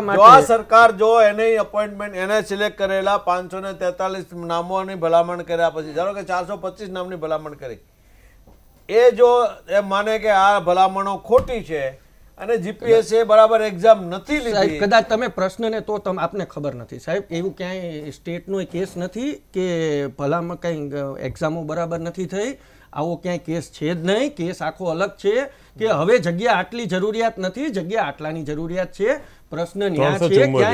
માટે જો આ સરકાર જો એને અપોઇન્ટમેન્ટ એને સિલેક્ટ કરેલા 543 નામોની ભલામણ કર્યા પછી ધારો કે 425 નામની ભલામણ કરી, એ જો એમ માને કે આ ભલામણો ખોટી છે અને જીપીએસસી બરાબર એક્ઝામ નથી લીધી, કદાચ તમે પ્રશ્નને તો આપને ખબર નથી સાહેબ, એવું ક્યાંય સ્ટેટનો કેસ નથી કે ભલામણ કંઈ એક્ઝામો બરાબર નથી થઈ, આવો ક્યાંય કેસ છે જ નહીં. કેસ આખો અલગ છે કે હવે જગ્યા આટલી જરૂરિયાત નથી, જગ્યા આટલાની જરૂરિયાત છે. પ્રશ્ન ન્યા છે ક્યાંય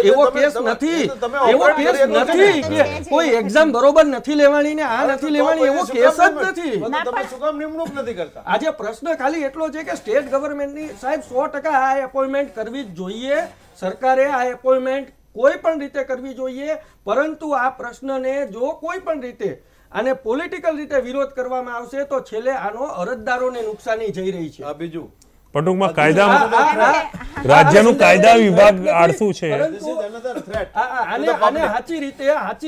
એવો કેસ નથી, એવો કેસ નથી કે કોઈ એક્ઝામ બરોબર નથી લેવાની ને આ નથી લેવાની, એવો કેસ જ નથી. તમે શું કામ નિમણૂક નથી કરતા? આજે પ્રશ્ન ખાલી એટલો છે કે સ્ટેટ ગવર્મેન્ટની સાહેબ 100% આ એપોઇન્ટમેન્ટ કરવી જ જોઈએ. સરકારે આ એપોઇન્ટમેન્ટ કોઈ પણ રીતે કરવી જોઈએ, પરંતુ આ પ્રશ્નને જો કોઈ પણ રીતે આને પોલિટિકલ રીતે વિરોધ કરવામાં આવશે તો છેલ્લે આનો અરજદારોને નુકસાની જઈ રહી છે. આ બીજું ટૂંકમાં રાજ્યનું કાયદા વિભાગ આળસુ છે. આને સાચી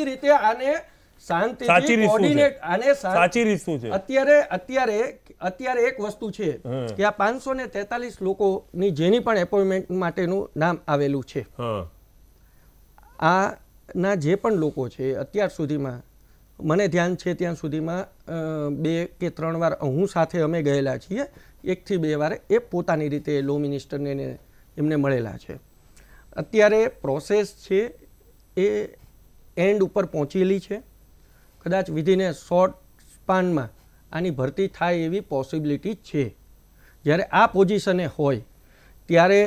રીતે આને શાંતિથી કોઓર્ડિનેટ, આને સાચી રીત શું છે? અત્યારે એક વસ્તુ છે કે આ 543 લોકોની જેની પણ એપોઇન્ટમેન્ટ માટેનું નામ આવેલું છે, આના જે પણ લોકો છે અત્યાર સુધીમાં મને ધ્યાન છે ત્યાં સુધીમાં 2 કે 3 વાર હું સાથે અમે ગયેલા છીએ, 1 થી 2 વાર એ પોતાની રીતે લો મિનિસ્ટરને એમને મળેલા છે. અત્યારે પ્રોસેસ છે એ એન્ડ ઉપર પહોંચેલી છે. કદાચ વિધિને શોર્ટ સ્પાનમાં આની ભરતી થાય એવી પોસિબિલિટી છે. જ્યારે આ પોઝિશને હોય ત્યારે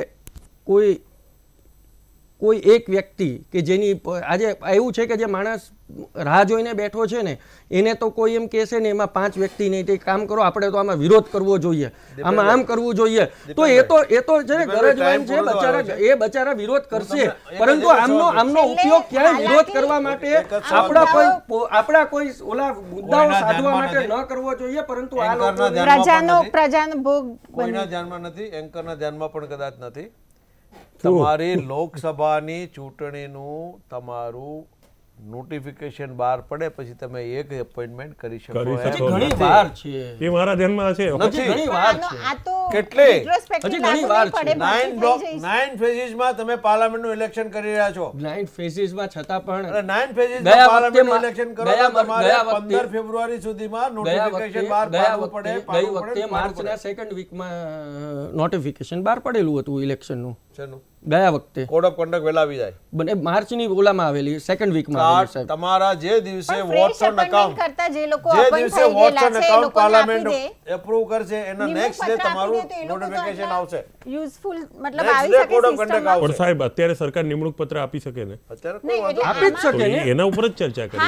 કોઈ એક વ્યક્તિ કે જેની આજે એવું છે કે જે માણસ રાહ જોઈને બેઠો છે ને એને તો કોઈ એમ કહેશે ને એમાં 5 વ્યક્તિ નહીં, તે કામ કરો, આપણે તો આમાં વિરોધ કરવો જોઈએ, આમાં આમ કરવું જોઈએ, તો એ તો છે ગરજવાન છે બચારા, એ બચારા વિરોધ કરશે. પરંતુ આમનો ઉપયોગ ક્યાંય વિરોધ કરવા માટે આપણા કોઈ ઓલા મુદ્દાઓ સાધવા માટે ન કરવો જોઈએ. પરંતુ આ પ્રજાનો ભોગ કોઈના ધ્યાનમાં નથી, એન્કરના ધ્યાનમાં પણ કદાચ નથી. તમારી લોકસભાની ચૂંટણીનું તમારું નોટિફિકેશન બહાર પડે પછી તમે એક એપોઇન્ટમેન્ટ કરી શકો. ઘણી વાર છે એ મારા ધ્યાનમાં છે, ઘણી વાર છે. કેટલે હજી ઘણી વાર છે. 9 ફેઝીસમાં તમે પાર્લામેન્ટનું ઇલેક્શન કરી રહ્યા છો. 9 ફેઝીસમાં છતાં પણ 9 ફેઝીસમાં પાર્લામેન્ટનું ઇલેક્શન કરો તો તમારે 15 ફેબ્રુઆરી સુધીમાં નોટિફિકેશન બહાર પાડવું પડે. ગઈ વખતે માર્ચના સેકન્ડ વીકમાં નોટિફિકેશન બહાર પડેલું હતું ઇલેક્શનનું. ગયા વખતે કોડ ઓફ કન્ડક્ટ વેલા આવી જાય, બને માર્ચની ઓલામાં આવેલી, સેકન્ડ વીકમાં. તમારા જે દિવસે votes on account parliament approve કરશે એના નેક્સ્ટ ડે તમારું નોટિફિકેશન આવશે. યુઝફુલ મતલબ આવી શકે સિસ્ટમ. પણ સાહેબ અત્યારે સરકાર નિમણૂક પત્ર આપી શકે ને? અત્યારે આપી જ શકે ને, એના ઉપર જ ચર્ચા કરી.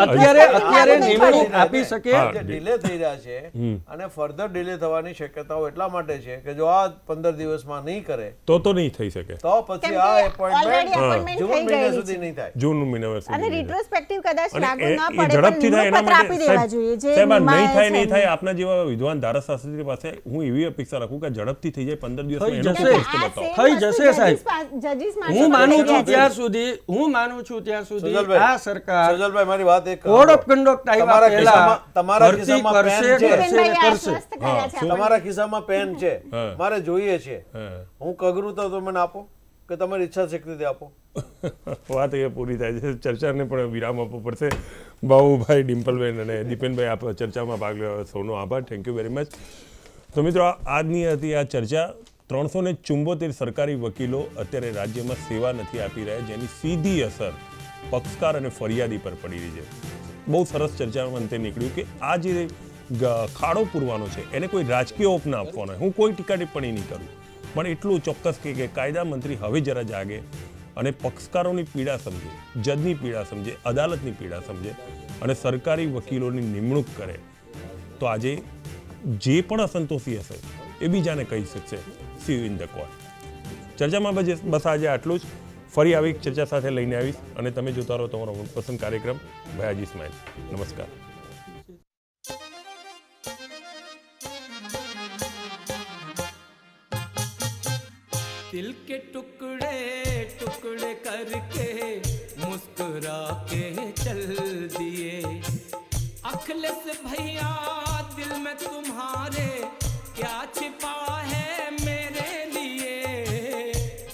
અત્યારે નિમણૂક આપી શકે. ડિલે થઈ રહ્યા છે અને ફર્ધર ડિલે થવાની શક્યતાઓ એટલા માટે છે કે જો આ 15 દિવસમાં નહીં કરે તો નહીં થઈ શકે. શકે. તો પછી આ એપોઇન્ટમેન્ટ જૂન મહિના સુધી નહીં થાય. જૂન મહિના સુધી અને રિટ્રોસ્પેક્ટિવ કદાચ લાગુ ન એ પડે ઝડપથી થાય એના માટે સાહેબ નહીં થાય આપના જેવા વિદ્વાન ધારાશાસ્ત્રી પાસે હું એવી અપેક્ષા રાખું કે ઝડપથી થઈ જાય 15 દિવસમાં એનો કોઈ રસ્તો બતાવો. થઈ જશે સાહેબ. હું માનું છું ત્યાં સુધી આ સરકાર સુજલભાઈ મારી વાત એક કોડ ઓફ કન્ડક્ટ આવ્યા પહેલા તમારા ખિસ્સામાં પેન છે, કરશે. તમારા ખિસ્સામાં પેન છે, મારે જોઈએ છે, હું કગરું તો મને આપો કે તમારી ઈચ્છા શક્તિ આપો. વાત એ પૂરી થાય છે. ચર્ચાને પણ વિરામ આપવો પડશે. બાબુભાઈ, ડિમ્પલબેન અને દીપેનભાઈ આપ ચર્ચામાં ભાગ લેવા સૌનો આભાર. Thank you very much. તો મિત્રો આજની હતી આ ચર્ચા. 374 સરકારી વકીલો અત્યારે રાજ્યમાં સેવા નથી આપી રહ્યા, જેની સીધી અસર પક્ષકાર અને ફરિયાદી પર પડી રહી છે. બહુ સરસ ચર્ચામાં અંતે નીકળ્યું કે આ જે ખાડો પૂરવાનો છે એને કોઈ રાજકીય ઓપ ના આપવાનો. હું કોઈ ટીકા ટિપ્પણી નહીં કરું, પણ એટલું ચોક્કસ કે કાયદા મંત્રી હવે જરા જાગે અને પક્ષકારોની પીડા સમજે, જજની પીડા સમજે, અદાલતની પીડા સમજે અને સરકારી વકીલોની નિમણૂક કરે તો આજે જે પણ અસંતોષી હશે એ બીજાને કહી શકશે C you in the court. ચર્ચામાં બસ આજે આટલું જ. ફરી આવી ચર્ચા સાથે લઈને આવીશ અને તમે જોતા રહો તમારો મનપસંદ કાર્યક્રમ ભયાજી સ્માઇલ. નમસ્કાર. दिल के टुकड़े टुकड़े करके मुस्कुरा के चल दिए अखिलेश भैया दिल में तुम्हारे क्या छिपा है मेरे लिए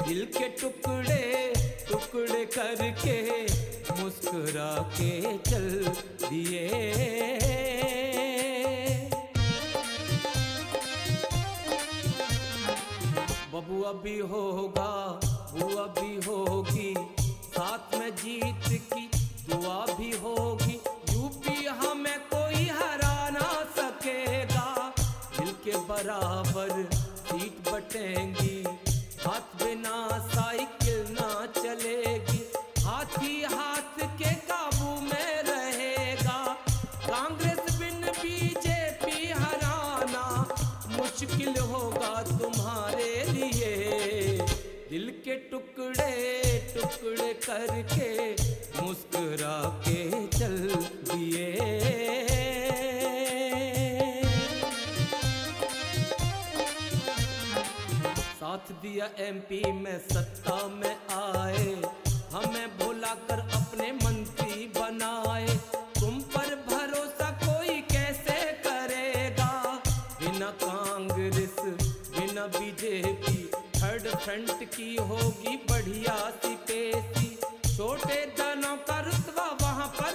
दिल के टुकड़े टुकड़े करके मुस्कुरा के चल दिए बबुआ भी होगा बुआ भी होगी साथ में जीत की दुआ भी होगी यूपी हमें कोई हरा ना सकेगा दिल के बराबर सीट बटेंगी हाथ बिना साइकिल ना चलेगी हाथी हाथ के काबू में रहेगा कांग्रेस बिन बीजेपी हराना मुश्किल होगा तुम्हारे लिए दिल के टुकड़े टुकड़े करके मुस्कुरा के चल दिए साथ दिया एमपी में सत्ता में आए हमें भुलाकर अपने मंत्री बनाए तुम पर भरोसा कोई कैसे करेगा बिना कांग्रेस बिना बीजेपी थर्ड फ्रंट की होगी बढ़िया सी पेशी छोटे दानों का रुतबा वहां पर